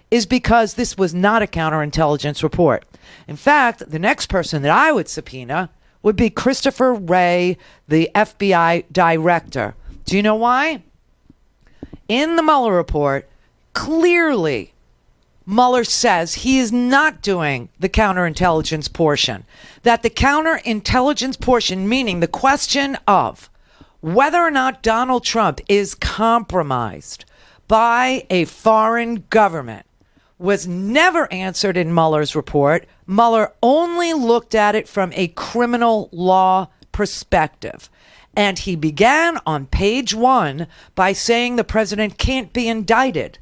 [SPEAKER 1] is because this was not a counterintelligence report. In fact, the next person that I would subpoena would be Christopher Wray, the FBI director. Do you know why? In the Mueller report, clearly, Mueller says he is not doing the counterintelligence portion. That the counterintelligence portion, meaning the question of whether or not Donald Trump is compromised by a foreign government, was never answered in Mueller's report. Mueller only looked at it from a criminal law perspective. And he began on page 1 by saying the president can't be indicted.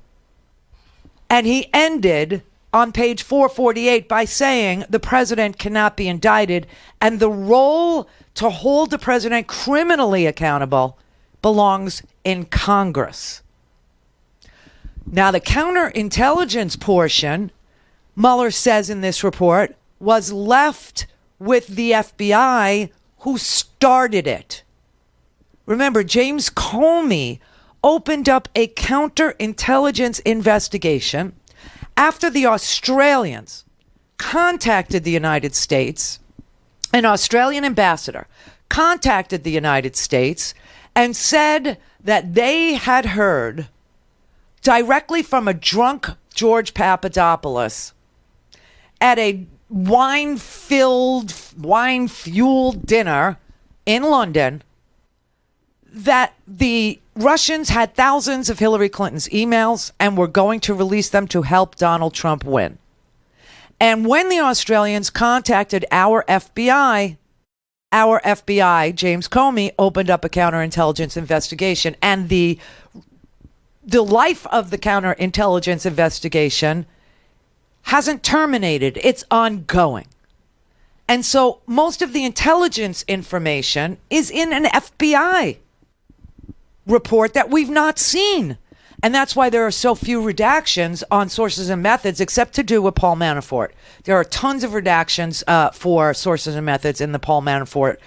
[SPEAKER 1] And he ended on page 448 by saying the president cannot be indicted, and the role to hold the president criminally accountable belongs in Congress. Now, the counterintelligence portion, Mueller says in this report, was left with the FBI, who started it. Remember, James Comey opened up a counterintelligence investigation after the Australians contacted the United States. An Australian ambassador contacted the United States and said that they had heard directly from a drunk George Papadopoulos at a wine-fueled dinner in London that the Russians had thousands of Hillary Clinton's emails and were going to release them to help Donald Trump win. And when the Australians contacted our FBI, our FBI, James Comey, opened up a counterintelligence investigation, and the life of the counterintelligence investigation hasn't terminated. It's ongoing. And so most of the intelligence information is in an FBI report that we've not seen. And that's why there are so few redactions on sources and methods, except to do with Paul Manafort. There are tons of redactions for sources and methods in the Paul Manafort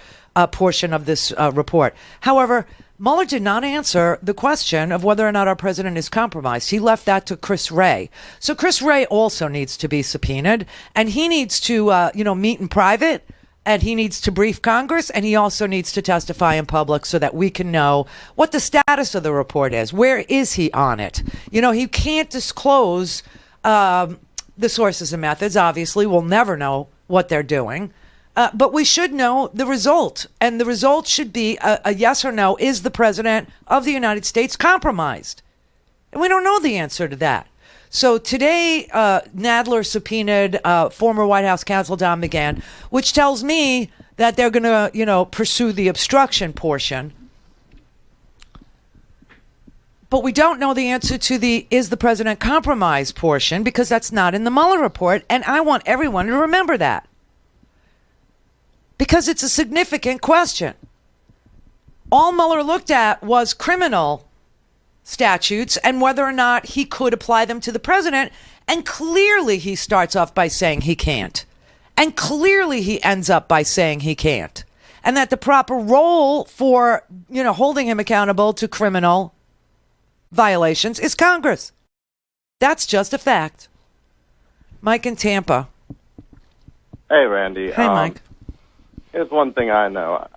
[SPEAKER 1] portion of this report. However, Mueller did not answer the question of whether or not our president is compromised. He left that to Chris Wray. So Chris Wray also needs to be subpoenaed, and he needs to, meet in private, and he needs to brief Congress, and he also needs to testify in public so that we can know what the status of the report is. Where is he on it? He can't disclose the sources and methods. Obviously, we'll never know what they're doing. But we should know the result. And the result should be a yes or no. Is the president of the United States compromised? And we don't know the answer to that. So today, Nadler subpoenaed former White House counsel Don McGahn, which tells me that they're going to, pursue the obstruction portion. But we don't know the answer to the is the president compromised portion, because that's not in the Mueller report. And I want everyone to remember that, because it's a significant question. All Mueller looked at was criminal statutes and whether or not he could apply them to the president. And clearly he starts off by saying he can't. And clearly he ends up by saying he can't. And that the proper role for, holding him accountable to criminal violations is Congress. That's just a fact. Mike in Tampa.
[SPEAKER 21] Hey, Randy.
[SPEAKER 1] Hey, Mike.
[SPEAKER 21] Here's one thing I know.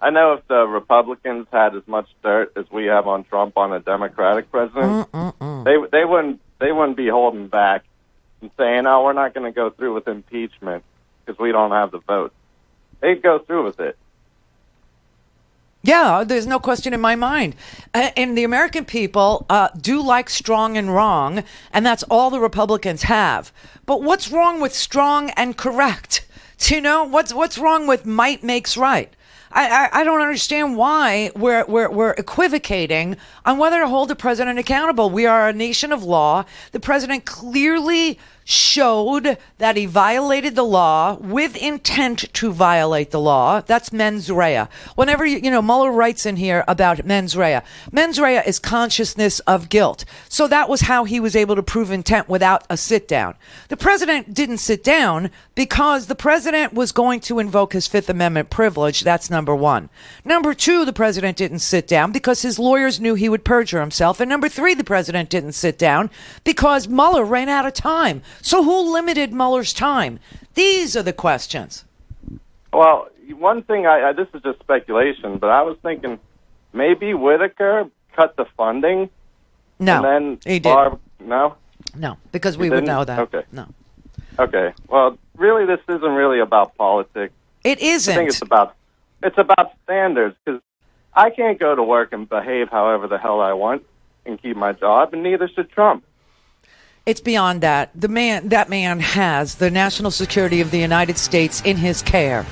[SPEAKER 21] I know if the Republicans had as much dirt as we have on Trump on a Democratic president, they wouldn't be holding back and saying, "Oh, we're not going to go through with impeachment because we don't have the votes." They'd go through with it.
[SPEAKER 1] Yeah, there's no question in my mind. And the American people do like strong and wrong, and that's all the Republicans have. But what's wrong with strong and correct? What's wrong with might makes right? I don't understand why we're equivocating on whether to hold the president accountable. We are a nation of law. The president clearly showed that he violated the law with intent to violate the law. That's mens rea. Whenever, Mueller writes in here about mens rea. Mens rea is consciousness of guilt. So that was how he was able to prove intent without a sit down. The president didn't sit down because the president was going to invoke his Fifth Amendment privilege. That's number one. Number two, the president didn't sit down because his lawyers knew he would perjure himself. And number three, the president didn't sit down because Mueller ran out of time. So who limited Mueller's time? These are the questions.
[SPEAKER 21] Well, one thing, this is just speculation, but I was thinking maybe Whitaker cut the funding.
[SPEAKER 1] No,
[SPEAKER 21] and then
[SPEAKER 1] he didn't.
[SPEAKER 21] No?
[SPEAKER 1] No, because we would know that.
[SPEAKER 21] Okay.
[SPEAKER 1] No.
[SPEAKER 21] Okay. Well, really, this isn't really about politics.
[SPEAKER 1] It isn't.
[SPEAKER 21] I think it's about standards, because I can't go to work and behave however the hell I want and keep my job, and neither should Trump.
[SPEAKER 1] It's beyond that. That man has the national security of the United States in his care.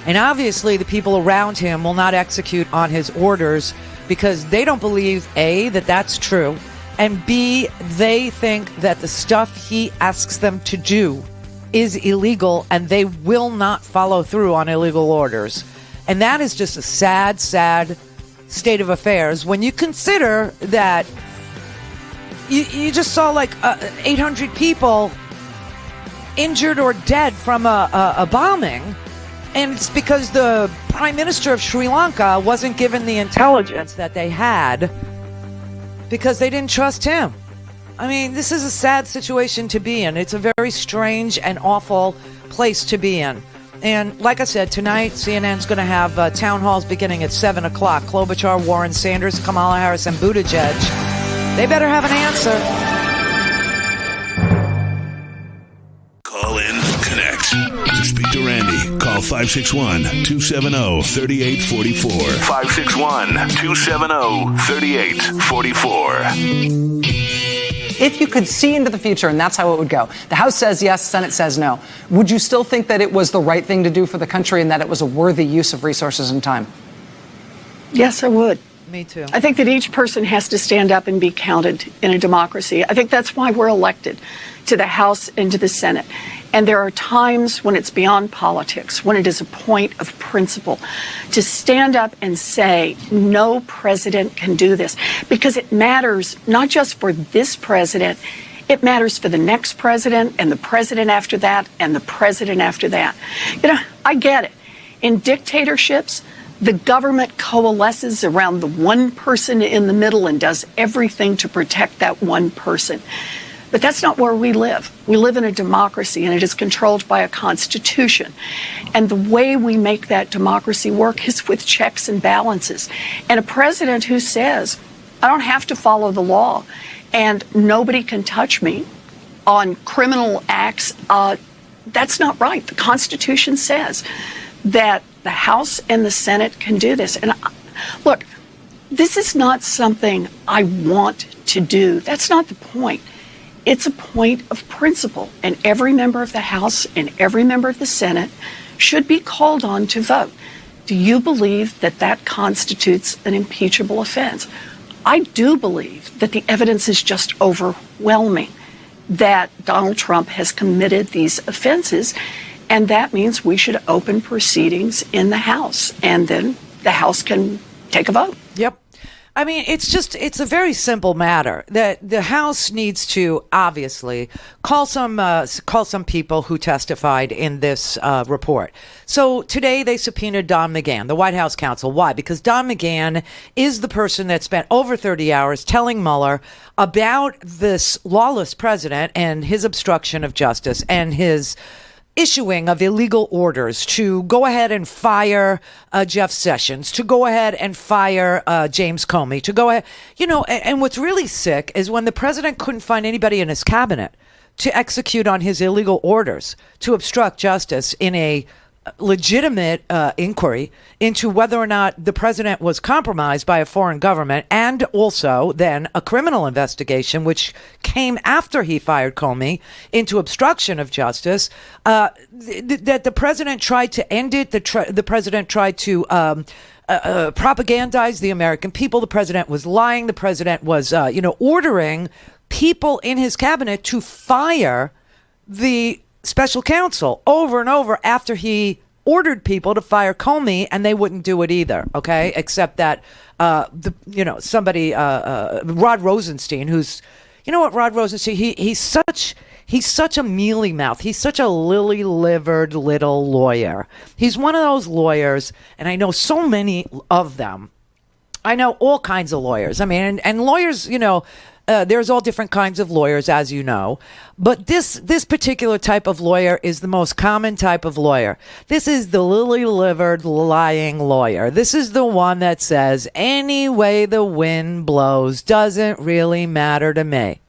[SPEAKER 1] And obviously the people around him will not execute on his orders because they don't believe, A, that that's true, and B, they think that the stuff he asks them to do is illegal and they will not follow through on illegal orders. And that is just a sad, sad state of affairs when you consider that you just saw like 800 people injured or dead from a bombing. And it's because the Prime Minister of Sri Lanka wasn't given the intelligence that they had because they didn't trust him. I mean, this is a sad situation to be in. It's a very strange and awful place to be in. And like I said, tonight, CNN's going to have town halls beginning at 7 o'clock. Klobuchar, Warren, Sanders, Kamala Harris, and Buttigieg. They better have an answer.
[SPEAKER 8] Call in, connect. To speak to Randy, call 561-270-3844. 561-270-3844.
[SPEAKER 9] If you could see into the future and that's how it would go, the House says yes, Senate says no, would you still think that it was the right thing to do for the country and that it was a worthy use of resources and time?
[SPEAKER 13] Yes, I would.
[SPEAKER 1] Me too.
[SPEAKER 13] I think that each person has to stand up and be counted in a democracy. I think that's why we're elected to the House and to the Senate. And there are times when it's beyond politics, when it is a point of principle, to stand up and say, no president can do this. Because it matters not just for this president, it matters for the next president and the president after that and the president after that. You know, I get it. In dictatorships, the government coalesces around the one person in the middle and does everything to protect that one person. But that's not where we live. We live in a democracy, and it is controlled by a constitution. And the way we make that democracy work is with checks and balances. And a president who says, I don't have to follow the law, and nobody can touch me on criminal acts, that's not right. The Constitution says that the House and the Senate can do this. And look, this is not something I want to do. That's not the point. It's a point of principle, and every member of the House and every member of the Senate should be called on to vote. Do you believe that that constitutes an impeachable offense? I do believe that the evidence is just overwhelming that Donald Trump has committed these offenses, and that means we should open proceedings in the House, and then the House can take a vote.
[SPEAKER 1] Yep. I mean, it's a very simple matter that the House needs to obviously call some people who testified in this report. So today they subpoenaed Don McGahn, the White House counsel. Why? Because Don McGahn is the person that spent over 30 hours telling Mueller about this lawless president and his obstruction of justice and his issuing of illegal orders to go ahead and fire Jeff Sessions, to go ahead and fire James Comey, to go ahead, you know, and what's really sick is when the president couldn't find anybody in his cabinet to execute on his illegal orders to obstruct justice in a legitimate inquiry into whether or not the president was compromised by a foreign government, and also then a criminal investigation, which came after he fired Comey, into obstruction of justice, that the president tried to end it. The president tried to propagandize the American people. The president was lying. The president was, ordering people in his cabinet to fire the special counsel over and over after he ordered people to fire Comey, and they wouldn't do it either. Okay, except that somebody, Rod Rosenstein, who's, you know what, Rod Rosenstein, he's such a mealy mouth. He's such a lily-livered little lawyer. He's one of those lawyers, and I know so many of them. I know all kinds of lawyers. I mean, and lawyers, there's all different kinds of lawyers, as you know. But this particular type of lawyer is the most common type of lawyer. This is the lily-livered, lying lawyer. This is the one that says, any way the wind blows doesn't really matter to me.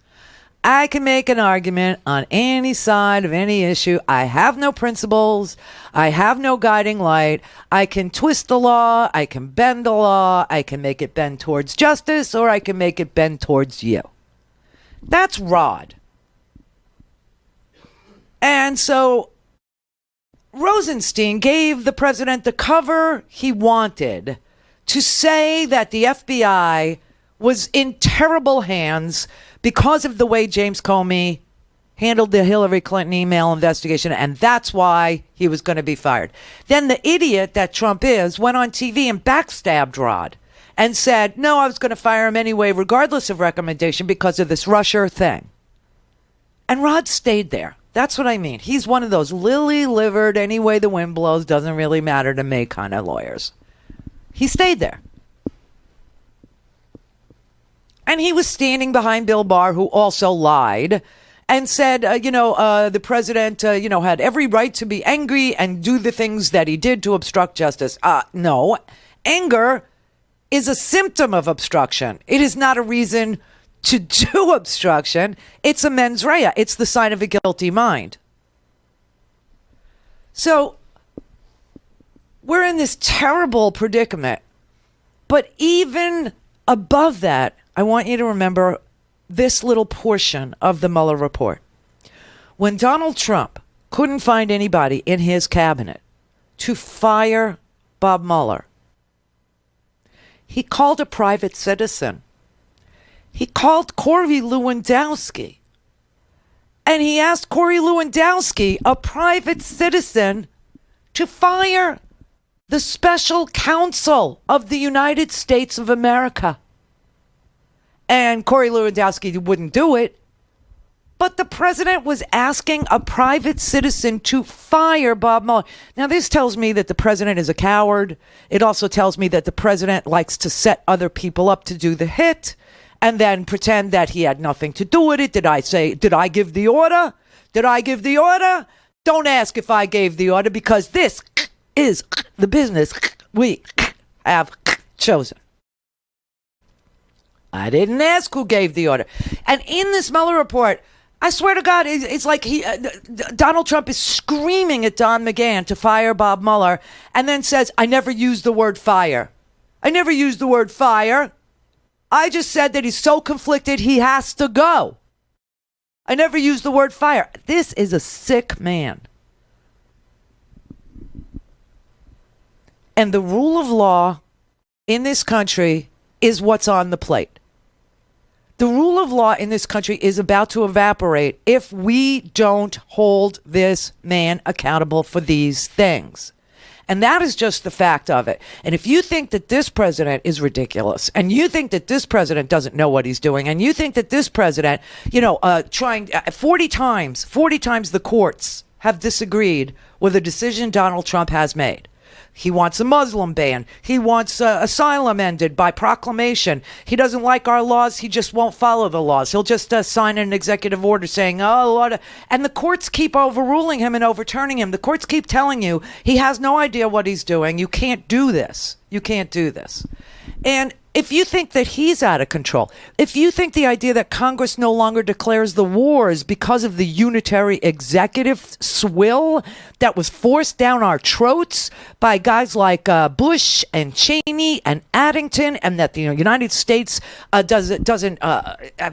[SPEAKER 1] I can make an argument on any side of any issue. I have no principles. I have no guiding light. I can twist the law. I can bend the law. I can make it bend towards justice, or I can make it bend towards you. That's Rod. And so Rosenstein gave the president the cover he wanted to say that the FBI was in terrible hands because of the way James Comey handled the Hillary Clinton email investigation, and that's why he was going to be fired. Then the idiot that Trump is went on TV and backstabbed Rod and said, no, I was going to fire him anyway, regardless of recommendation, because of this Russia thing. And Rod stayed there. That's what I mean. He's one of those lily-livered, any way the wind blows, doesn't really matter to me kind of lawyers. He stayed there. And he was standing behind Bill Barr, who also lied and said, the president, had every right to be angry and do the things that he did to obstruct justice. No, anger is a symptom of obstruction. It is not a reason to do obstruction. It's a mens rea. It's the sign of a guilty mind. So we're in this terrible predicament. But even above that, I want you to remember this little portion of the Mueller report. When Donald Trump couldn't find anybody in his cabinet to fire Bob Mueller, he called a private citizen. He called Corey Lewandowski. And he asked Corey Lewandowski, a private citizen, to fire the special counsel of the United States of America. And Corey Lewandowski wouldn't do it. But the president was asking a private citizen to fire Bob Mueller. Now, this tells me that the president is a coward. It also tells me that the president likes to set other people up to do the hit and then pretend that he had nothing to do with it. Did I give the order? Did I give the order? Don't ask if I gave the order, because this is the business we have chosen. I didn't ask who gave the order. And in this Mueller report, I swear to God, it's like Donald Trump is screaming at Don McGahn to fire Bob Mueller, and then says, I never used the word fire. I never used the word fire. I just said that he's so conflicted he has to go. I never used the word fire. This is a sick man. And the rule of law in this country is what's on the plate. The rule of law in this country is about to evaporate if we don't hold this man accountable for these things. And that is just the fact of it. And if you think that this president is ridiculous, and you think that this president doesn't know what he's doing, and you think that this president, trying 40 times the courts have disagreed with a decision Donald Trump has made. He wants a Muslim ban. He wants asylum ended by proclamation. He doesn't like our laws. He just won't follow the laws. He'll just sign an executive order saying, oh, Lord. And the courts keep overruling him and overturning him. The courts keep telling you he has no idea what he's doing. You can't do this. You can't do this. And if you think that he's out of control, if you think the idea that Congress no longer declares the wars because of the unitary executive swill that was forced down our throats by guys like Bush and Cheney and Addington, and that the United States doesn't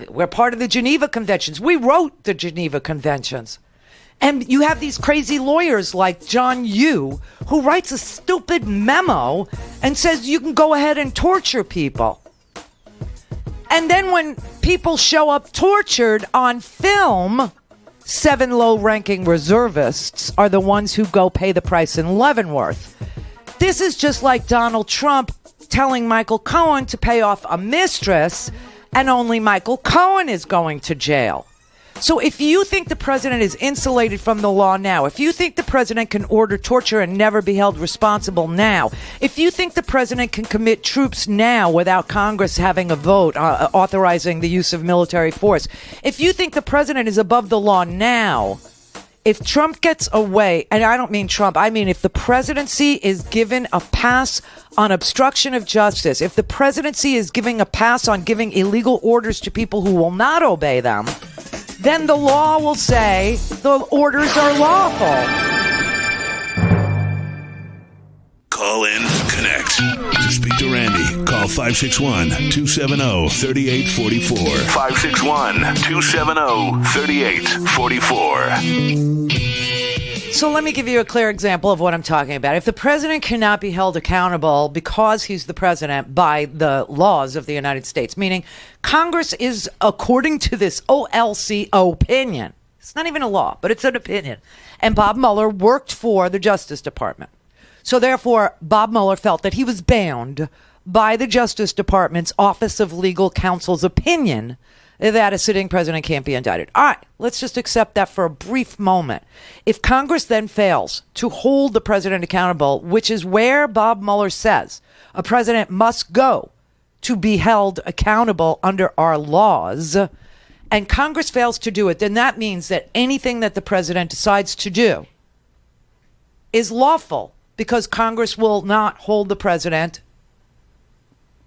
[SPEAKER 1] we're part of the Geneva Conventions. We wrote the Geneva Conventions. And you have these crazy lawyers like John Yoo, who writes a stupid memo and says you can go ahead and torture people. And then when people show up tortured on film, 7 low-ranking reservists are the ones who go pay the price in Leavenworth. This is just like Donald Trump telling Michael Cohen to pay off a mistress, and only Michael Cohen is going to jail. So if you think the president is insulated from the law now, if you think the president can order torture and never be held responsible now, if you think the president can commit troops now without Congress having a vote authorizing the use of military force, if you think the president is above the law now, if Trump gets away, and I don't mean Trump, I mean if the presidency is given a pass on obstruction of justice, if the presidency is giving a pass on giving illegal orders to people who will not obey them, then the law will say the orders are lawful.
[SPEAKER 8] Call in, connect. To speak to Randi, call 561-270-3844. 561-270-3844.
[SPEAKER 1] So let me give you a clear example of what I'm talking about. If the president cannot be held accountable because he's the president by the laws of the United States, meaning Congress is, according to this OLC opinion, it's not even a law, but it's an opinion, and Bob Mueller worked for the Justice Department. So therefore, Bob Mueller felt that he was bound by the Justice Department's Office of Legal Counsel's opinion that a sitting president can't be indicted. All right, let's just accept that for a brief moment. If Congress then fails to hold the president accountable, which is where Bob Mueller says a president must go to be held accountable under our laws, and Congress fails to do it, then that means that anything that the president decides to do is lawful, because Congress will not hold the president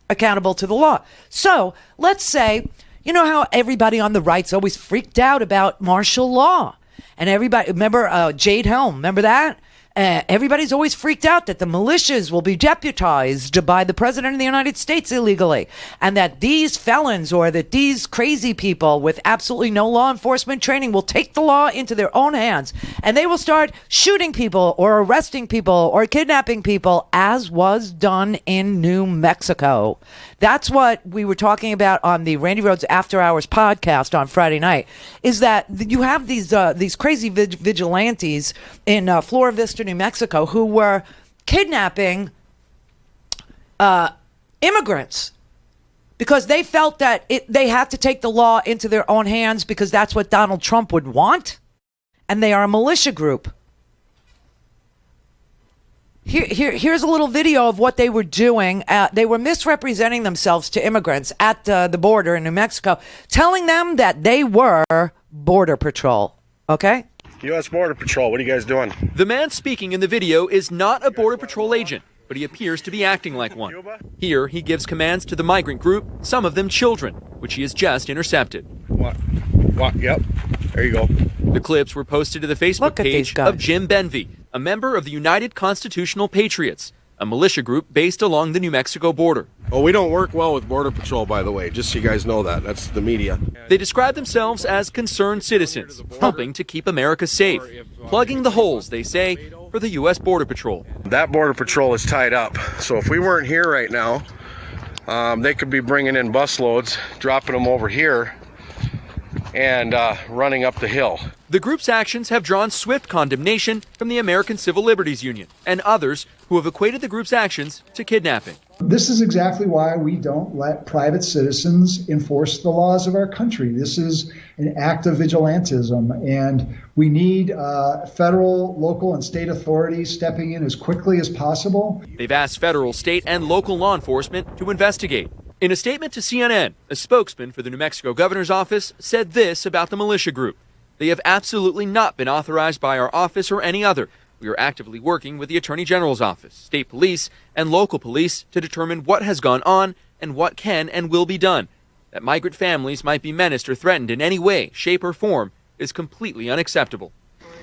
[SPEAKER 1] accountable to the law. So let's say, you know how everybody on the right's always freaked out about martial law? And everybody, remember Jade Helm, remember that? Everybody's always freaked out that the militias will be deputized by the president of the United States illegally, and that these felons or that these crazy people with absolutely no law enforcement training will take the law into their own hands, and they will start shooting people or arresting people or kidnapping people, as was done in New Mexico. That's what we were talking about on the Randi Rhodes After Hours podcast on Friday night, is that you have these crazy vigilantes in Flora Vista, New Mexico, who were kidnapping immigrants because they felt that they had to take the law into their own hands because that's what Donald Trump would want. And they are a militia group. Here's a little video of what they were doing. They were misrepresenting themselves to immigrants at the border in New Mexico, telling them that they were Border Patrol. Okay?
[SPEAKER 7] U.S. Border Patrol, what are you guys doing?
[SPEAKER 22] The man speaking in the video is not a Border Patrol agent, but he appears to be acting like one. Here, he gives commands to the migrant group, some of them children, which he has just intercepted.
[SPEAKER 7] What? Yep. There you go.
[SPEAKER 22] The clips were posted to the Facebook page of Jim Benvey, a member of the United Constitutional Patriots, a militia group based along the New Mexico border.
[SPEAKER 7] Oh, we don't work well with Border Patrol, by the way, just so you guys know that. That's the media.
[SPEAKER 22] They describe themselves as concerned citizens, helping to keep America safe, plugging the holes, they say, for the U.S. Border Patrol.
[SPEAKER 7] That Border Patrol is tied up, so if we weren't here right now, they could be bringing in busloads, dropping them over here, and running up the hill.
[SPEAKER 22] The group's actions have drawn swift condemnation from the American Civil Liberties Union and others who have equated the group's actions to kidnapping.
[SPEAKER 23] This is exactly why we don't let private citizens enforce the laws of our country. This is an act of vigilantism, and we need federal, local, and state authorities stepping in as quickly as possible.
[SPEAKER 22] They've asked federal, state, and local law enforcement to investigate. In a statement to CNN, a spokesman for the New Mexico governor's office said this about the militia group. They have absolutely not been authorized by our office or any other. We are actively working with the Attorney General's office, state police, and local police to determine what has gone on and what can and will be done. That migrant families might be menaced or threatened in any way, shape, or form is completely unacceptable.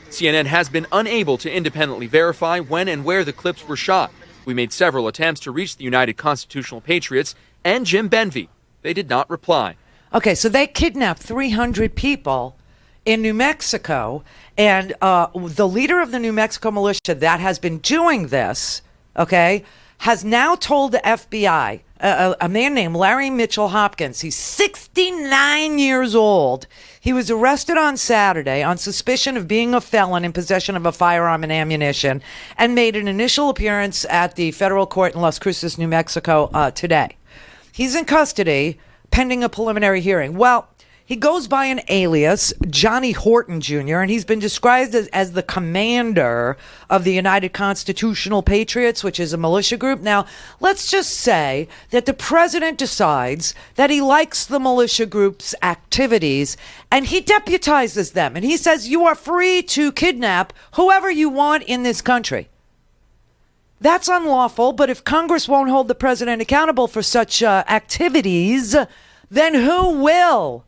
[SPEAKER 22] CNN has been unable to independently verify when and where the clips were shot. We made several attempts to reach the United Constitutional Patriots and Jim Benvey. They did not reply.
[SPEAKER 1] Okay, so they kidnapped 300 people in New Mexico, and the leader of the New Mexico militia that has been doing this, okay, has now told the FBI, a man named Larry Mitchell Hopkins, he's 69 years old. He was arrested on Saturday on suspicion of being a felon in possession of a firearm and ammunition, and made an initial appearance at the federal court in Las Cruces, New Mexico today. He's in custody pending a preliminary hearing. Well, he goes by an alias, Johnny Horton Jr., and he's been described as the commander of the United Constitutional Patriots, which is a militia group. Now, let's just say that the president decides that he likes the militia group's activities, and he deputizes them, and he says, you are free to kidnap whoever you want in this country. That's unlawful, but if Congress won't hold the president accountable for such activities, then who will?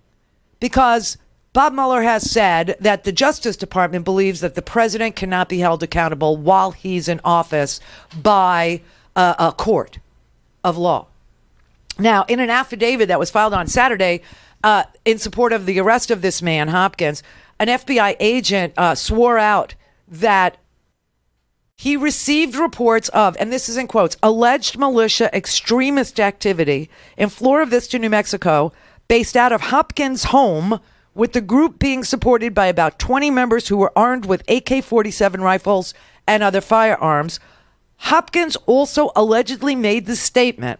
[SPEAKER 1] Because Bob Mueller has said that the Justice Department believes that the president cannot be held accountable while he's in office by a court of law. Now, in an affidavit that was filed on Saturday in support of the arrest of this man, Hopkins, an FBI agent swore out that he received reports of, and this is in quotes, alleged militia extremist activity in Flora Vista, New Mexico, based out of Hopkins' home, with the group being supported by about 20 members who were armed with AK-47 rifles and other firearms. Hopkins also allegedly made the statement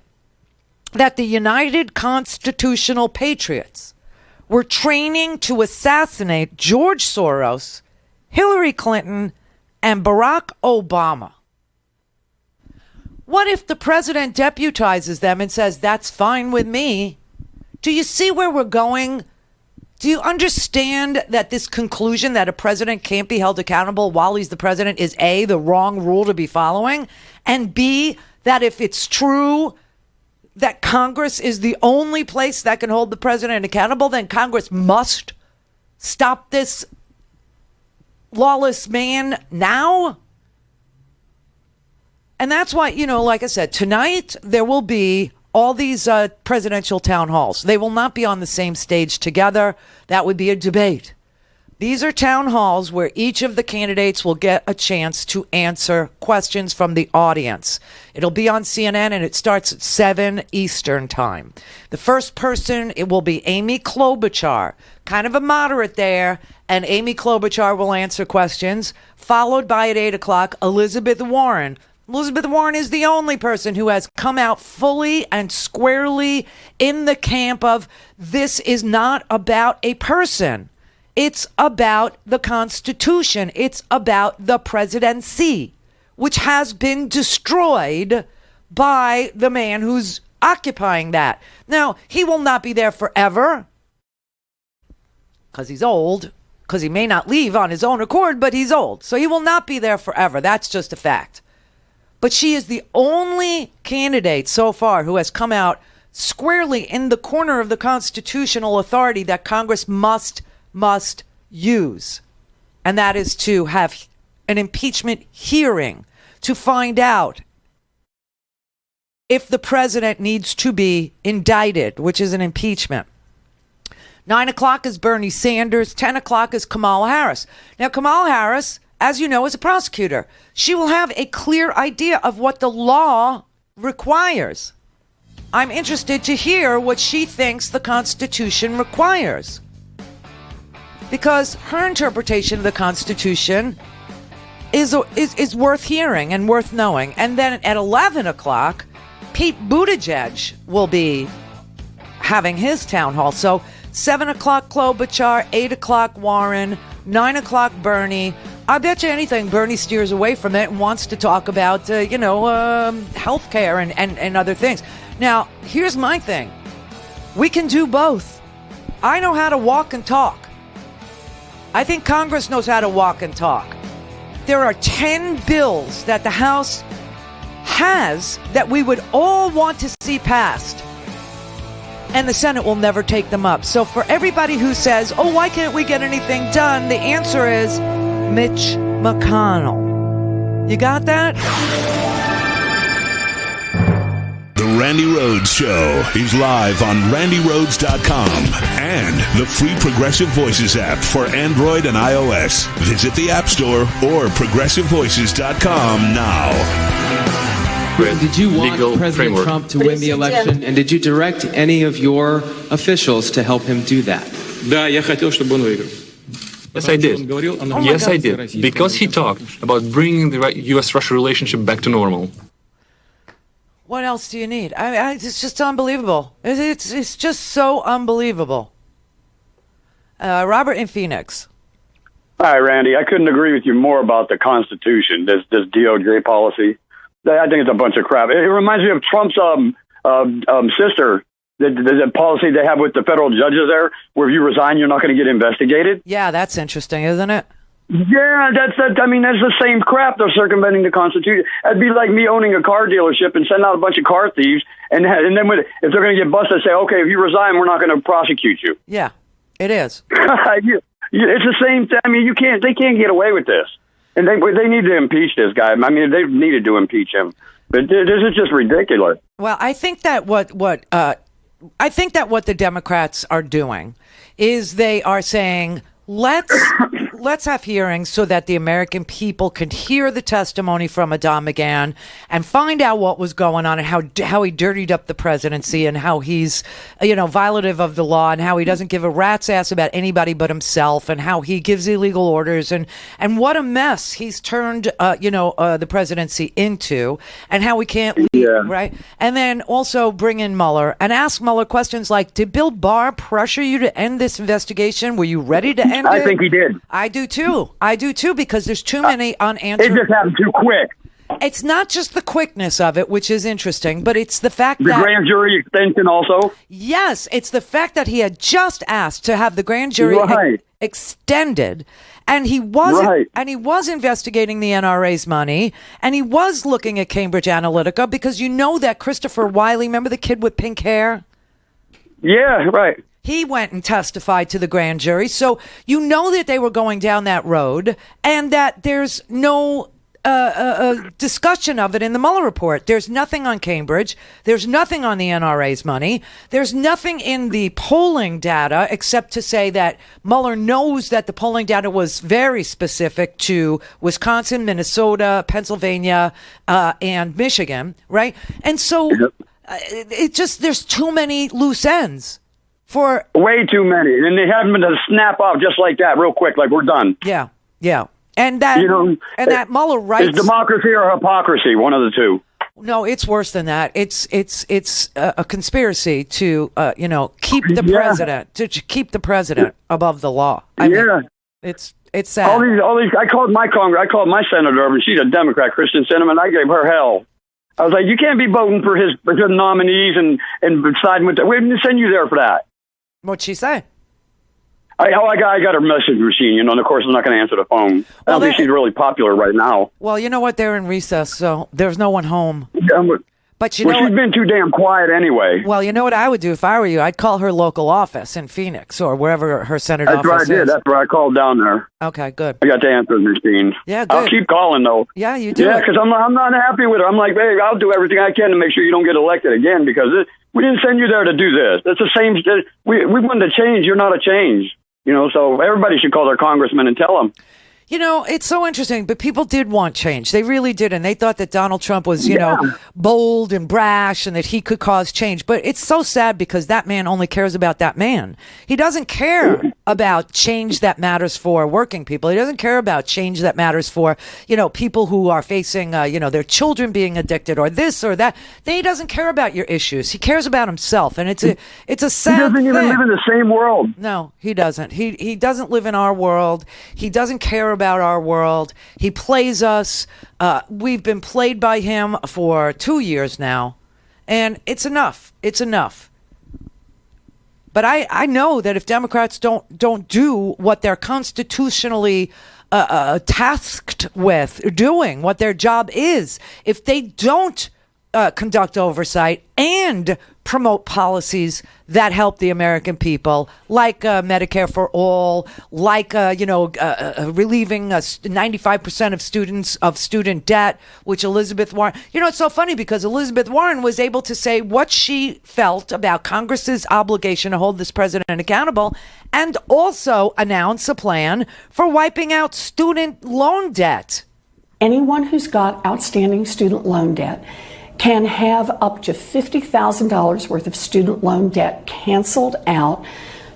[SPEAKER 1] that the United Constitutional Patriots were training to assassinate George Soros, Hillary Clinton, and Barack Obama. What if the president deputizes them and says, that's fine with me? Do you see where we're going? Do you understand that this conclusion that a president can't be held accountable while he's the president is A, the wrong rule to be following, and B, that if it's true that Congress is the only place that can hold the president accountable, then Congress must stop this lawless man now? And that's why, like I said, tonight there will be all these presidential town halls. They will not be on the same stage together. That would be a debate. These are town halls where each of the candidates will get a chance to answer questions from the audience. It'll be on CNN, and it starts at 7 Eastern time. The first person, it will be Amy Klobuchar, kind of a moderate there, and Amy Klobuchar will answer questions, followed by at 8 o'clock, Elizabeth Warren. Elizabeth Warren is the only person who has come out fully and squarely in the camp of this is not about a person. It's about the Constitution. It's about the presidency, which has been destroyed by the man who's occupying that. Now, he will not be there forever because he's old, because he may not leave on his own accord, but he's old. So he will not be there forever. That's just a fact. But she is the only candidate so far who has come out squarely in the corner of the constitutional authority that Congress must use. And that is to have an impeachment hearing to find out if the president needs to be indicted, which is an impeachment. 9 o'clock is Bernie Sanders. 10 o'clock is Kamala Harris. Now, Kamala Harris, as you know, is a prosecutor. She will have a clear idea of what the law requires. I'm interested to hear what she thinks the Constitution requires, because her interpretation of the Constitution is worth hearing and worth knowing. And then at 11 o'clock, Pete Buttigieg will be having his town hall. So 7 o'clock Klobuchar, 8 o'clock Warren, 9 o'clock Bernie. I bet you anything Bernie steers away from it and wants to talk about, health care and other things. Now, here's my thing. We can do both. I know how to walk and talk. I think Congress knows how to walk and talk. There are 10 bills that the House has that we would all want to see passed, and the Senate will never take them up. So for everybody who says, oh, why can't we get anything done? The answer is Mitch McConnell. You got that?
[SPEAKER 8] The Randi Rhodes Show is live on RandiRhodes.com and the free Progressive Voices app for Android and iOS. Visit the App Store or ProgressiveVoices.com now.
[SPEAKER 6] Did you want President Trump to win the election, and did you direct any of your officials to help him do that?
[SPEAKER 12] Yes, I did. Yes, I did. Because he talked about bringing the U.S.-Russia relationship back to normal.
[SPEAKER 1] What else do you need? It's just unbelievable. It's just so unbelievable. Robert in Phoenix.
[SPEAKER 10] Hi, Randy. I couldn't agree with you more about the Constitution, this DOJ policy. I think it's a bunch of crap. It reminds me of Trump's sister, the policy they have with the federal judges there, where if you resign, you're not going to get investigated.
[SPEAKER 1] Yeah, that's interesting, isn't it?
[SPEAKER 10] Yeah, that's the same crap. They're circumventing the Constitution. That'd be like me owning a car dealership and sending out a bunch of car thieves, and then if they're going to get busted, say, okay, if you resign, we're not going to prosecute you.
[SPEAKER 1] Yeah, it is.
[SPEAKER 10] It's the same thing. I mean, they can't get away with this. And they need to impeach this guy. I mean, they needed to impeach him. But this is just ridiculous.
[SPEAKER 1] Well, I think that what the Democrats are doing is they are saying, let's have hearings so that the American people can hear the testimony from Adam McGahn and find out what was going on and how he dirtied up the presidency and how he's, violative of the law and how he doesn't give a rat's ass about anybody but himself and how he gives illegal orders and what a mess he's turned, the presidency into and how we can't leave, right? And then also bring in Mueller and ask Mueller questions like, did Bill Barr pressure you to end this investigation? Were you ready to end it?
[SPEAKER 10] I think he did.
[SPEAKER 1] I do too, because there's too many unanswered.
[SPEAKER 10] It just happened too quick.
[SPEAKER 1] It's not just the quickness of it, which is interesting, but it's the fact that...
[SPEAKER 10] The grand jury extension also?
[SPEAKER 1] Yes, it's the fact that he had just asked to have the grand jury extended, and he was investigating the NRA's money, and he was looking at Cambridge Analytica, because you know that Christopher Wiley, remember the kid with pink hair?
[SPEAKER 10] Yeah, right.
[SPEAKER 1] He went and testified to the grand jury. So you know that they were going down that road and that there's no discussion of it in the Mueller report. There's nothing on Cambridge. There's nothing on the NRA's money. There's nothing in the polling data except to say that Mueller knows that the polling data was very specific to Wisconsin, Minnesota, Pennsylvania, and Michigan, right? And so it just, there's too many loose ends. For
[SPEAKER 10] way too many, and they haven't been to snap off just like that, real quick, like we're done.
[SPEAKER 1] Yeah, and that that Mueller writes,
[SPEAKER 10] is democracy or hypocrisy, one of the two.
[SPEAKER 1] No, it's worse than that. It's a conspiracy to keep the president keep the president above the law. I mean, it's sad.
[SPEAKER 10] All these. I called my senator over, and she's a Democrat, Kristen Sinema. I gave her hell. I was like, you can't be voting for his nominees and siding with. We didn't send you there for that.
[SPEAKER 1] What'd she say?
[SPEAKER 10] I got her message machine, and of course I'm not going to answer the phone. I don't think she's really popular right now.
[SPEAKER 1] Well, you know what? They're in recess, so there's no one home. But she's
[SPEAKER 10] been too damn quiet anyway.
[SPEAKER 1] Well, you know what I would do if I were you? I'd call her local office in Phoenix or wherever her Senate office is.
[SPEAKER 10] That's what I did. That's where I called down there.
[SPEAKER 1] Okay, good.
[SPEAKER 10] I got the answer machine.
[SPEAKER 1] Yeah, good.
[SPEAKER 10] I'll keep calling, though.
[SPEAKER 1] Yeah, you do.
[SPEAKER 10] Yeah, because I'm not happy with her. I'm like, babe, I'll do everything I can to make sure you don't get elected again, because we didn't send you there to do this. It's the same. We wanted to change. You're not a change. So everybody should call their congressman and tell them.
[SPEAKER 1] It's so interesting, but people did want change. They really did. And they thought that Donald Trump was, bold and brash and that he could cause change. But it's so sad because that man only cares about that man. He doesn't care about change that matters for working people. He doesn't care about change that matters for, people who are facing, their children being addicted or this or that. He doesn't care about your issues. He cares about himself. And it's a sad
[SPEAKER 10] He doesn't even live in the same world.
[SPEAKER 1] No, he doesn't. He doesn't live in our world. He doesn't care about our world. He plays us. We've been played by him for 2 years now, and it's enough. It's enough. But I know that if Democrats don't do what they're constitutionally tasked with doing, what their job is, if they don't conduct oversight and promote policies that help the American people, like Medicare for all, like relieving 95% of students of student debt, which Elizabeth Warren. It's so funny because Elizabeth Warren was able to say what she felt about Congress's obligation to hold this president accountable, and also announce a plan for wiping out student loan debt.
[SPEAKER 13] Anyone who's got outstanding student loan debt can have up to $50,000 worth of student loan debt canceled out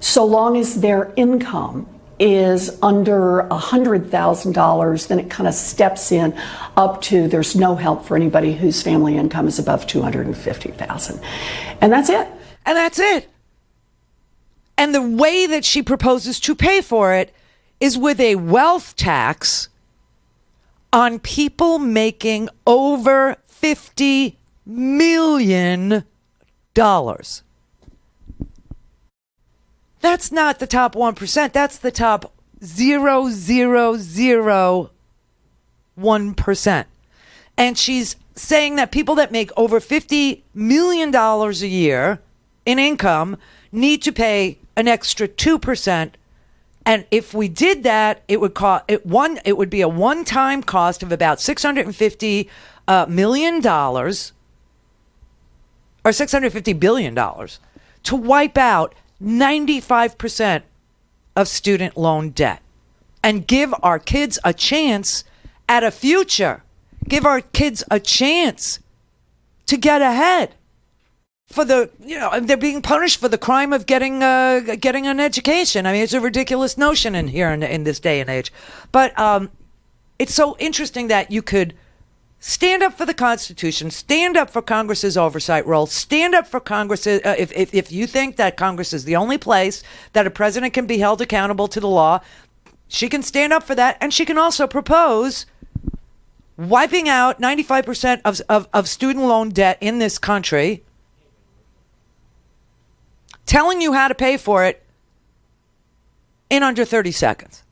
[SPEAKER 13] so long as their income is under $100,000. Then it kind of steps in up to there's no help for anybody whose family income is above $250,000. And that's it.
[SPEAKER 1] And that's it. And the way that she proposes to pay for it is with a wealth tax on people making over $50 million. That's not the top 1%. That's the top 0.0001%. And she's saying that people that make over $50 million a year in income need to pay an extra 2%. And if we did that, it would be a one-time cost of about $650 million or $650 billion to wipe out 95% of student loan debt and give our kids a chance at a future. Give our kids a chance to get ahead. They're being punished for the crime of getting an education. I mean, it's a ridiculous notion in this day and age. But it's so interesting that you could stand up for the Constitution, stand up for Congress's oversight role, stand up for Congress. If you think that Congress is the only place that a president can be held accountable to the law, she can stand up for that. And she can also propose wiping out 95% of student loan debt in this country, telling you how to pay for it in under 30 seconds.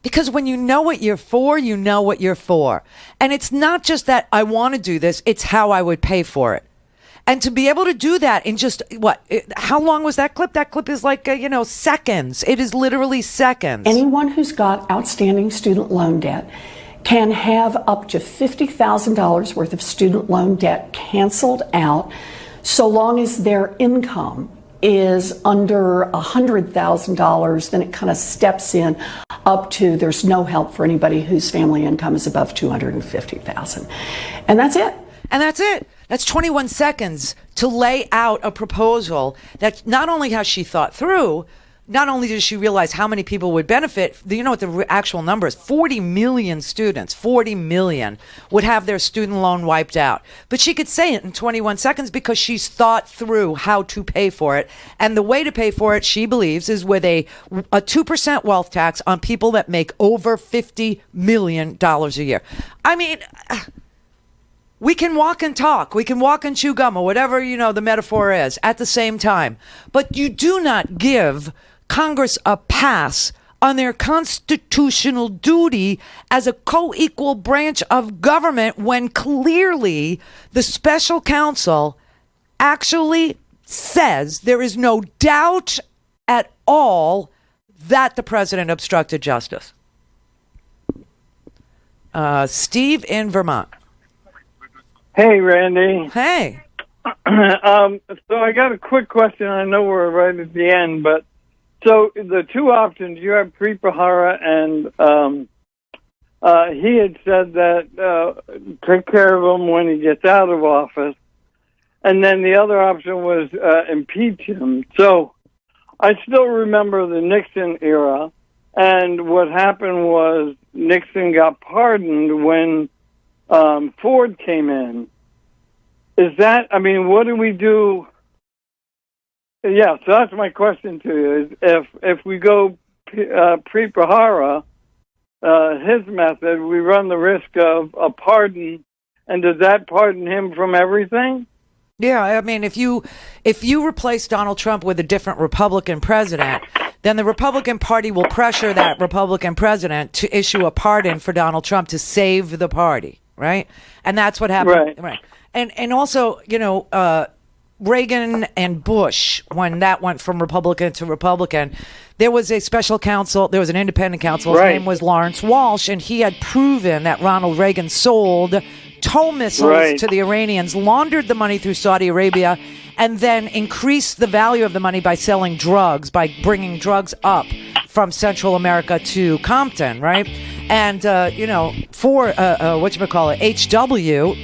[SPEAKER 1] Because when you know what you're for, you know what you're for. And it's not just that I want to do this, it's how I would pay for it. And to be able to do that in just, how long was that clip? That clip is like, seconds. It is literally seconds.
[SPEAKER 13] Anyone who's got outstanding student loan debt can have up to $50,000 worth of student loan debt canceled out so long as their income is under $100,000. Then it kind of steps in up to there's no help for anybody whose family income is above $250,000. And that's it.
[SPEAKER 1] And that's it. That's 21 seconds to lay out a proposal that not only has she thought through, not only does she realize how many people would benefit, you know what the actual number is? 40 million students, 40 million would have their student loan wiped out. But she could say it in 21 seconds because she's thought through how to pay for it. And the way to pay for it, she believes, is with a 2% wealth tax on people that make over $50 million a year. I mean, we can walk and talk. We can walk and chew gum or whatever, you know, the metaphor is at the same time. But you do not give Congress a pass on their constitutional duty as a co-equal branch of government when clearly the special counsel actually says there is no doubt at all that the president obstructed justice. Steve in Vermont.
[SPEAKER 11] Hey, Randy.
[SPEAKER 1] Hey.
[SPEAKER 11] So I got a quick question. I know we're right at the end, but so the two options, you have Pripahara and he had said that take care of him when he gets out of office. And then the other option was impeach him. So I still remember the Nixon era, and what happened was Nixon got pardoned when Ford came in. Is that, I mean, what do we do? Yeah, so that's my question to you. Is if we go Pripahara, his method, we run the risk of a pardon, and does that pardon him from everything?
[SPEAKER 1] Yeah, I mean, if you replace Donald Trump with a different Republican president, then the Republican Party will pressure that Republican president to issue a pardon for Donald Trump to save the party, right? And that's what happened. Right. And also, you know, Reagan and Bush, when that went from Republican to Republican, there was a special counsel, there was an independent counsel, his name was Lawrence Walsh, and he had proven that Ronald Reagan sold tow missiles to the Iranians, laundered the money through Saudi Arabia, and then increased the value of the money by selling drugs, by bringing drugs up from Central America to Compton, right? And, you know, for, HW,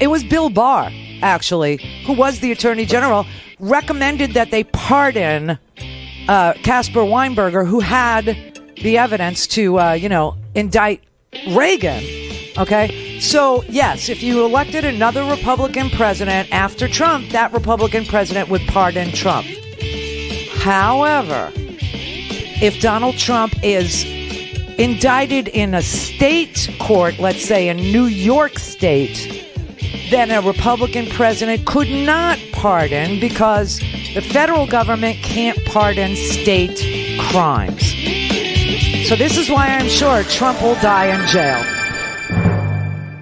[SPEAKER 1] it was Bill Barr, actually, who was the Attorney General, recommended that they pardon Caspar Weinberger, who had the evidence to, indict Reagan. Okay? So, yes, if you elected another Republican president after Trump, that Republican president would pardon Trump. However, if Donald Trump is indicted in a state court, let's say in New York State, then a Republican president could not pardon because the federal government can't pardon state crimes. So this is why I'm sure Trump will die in jail.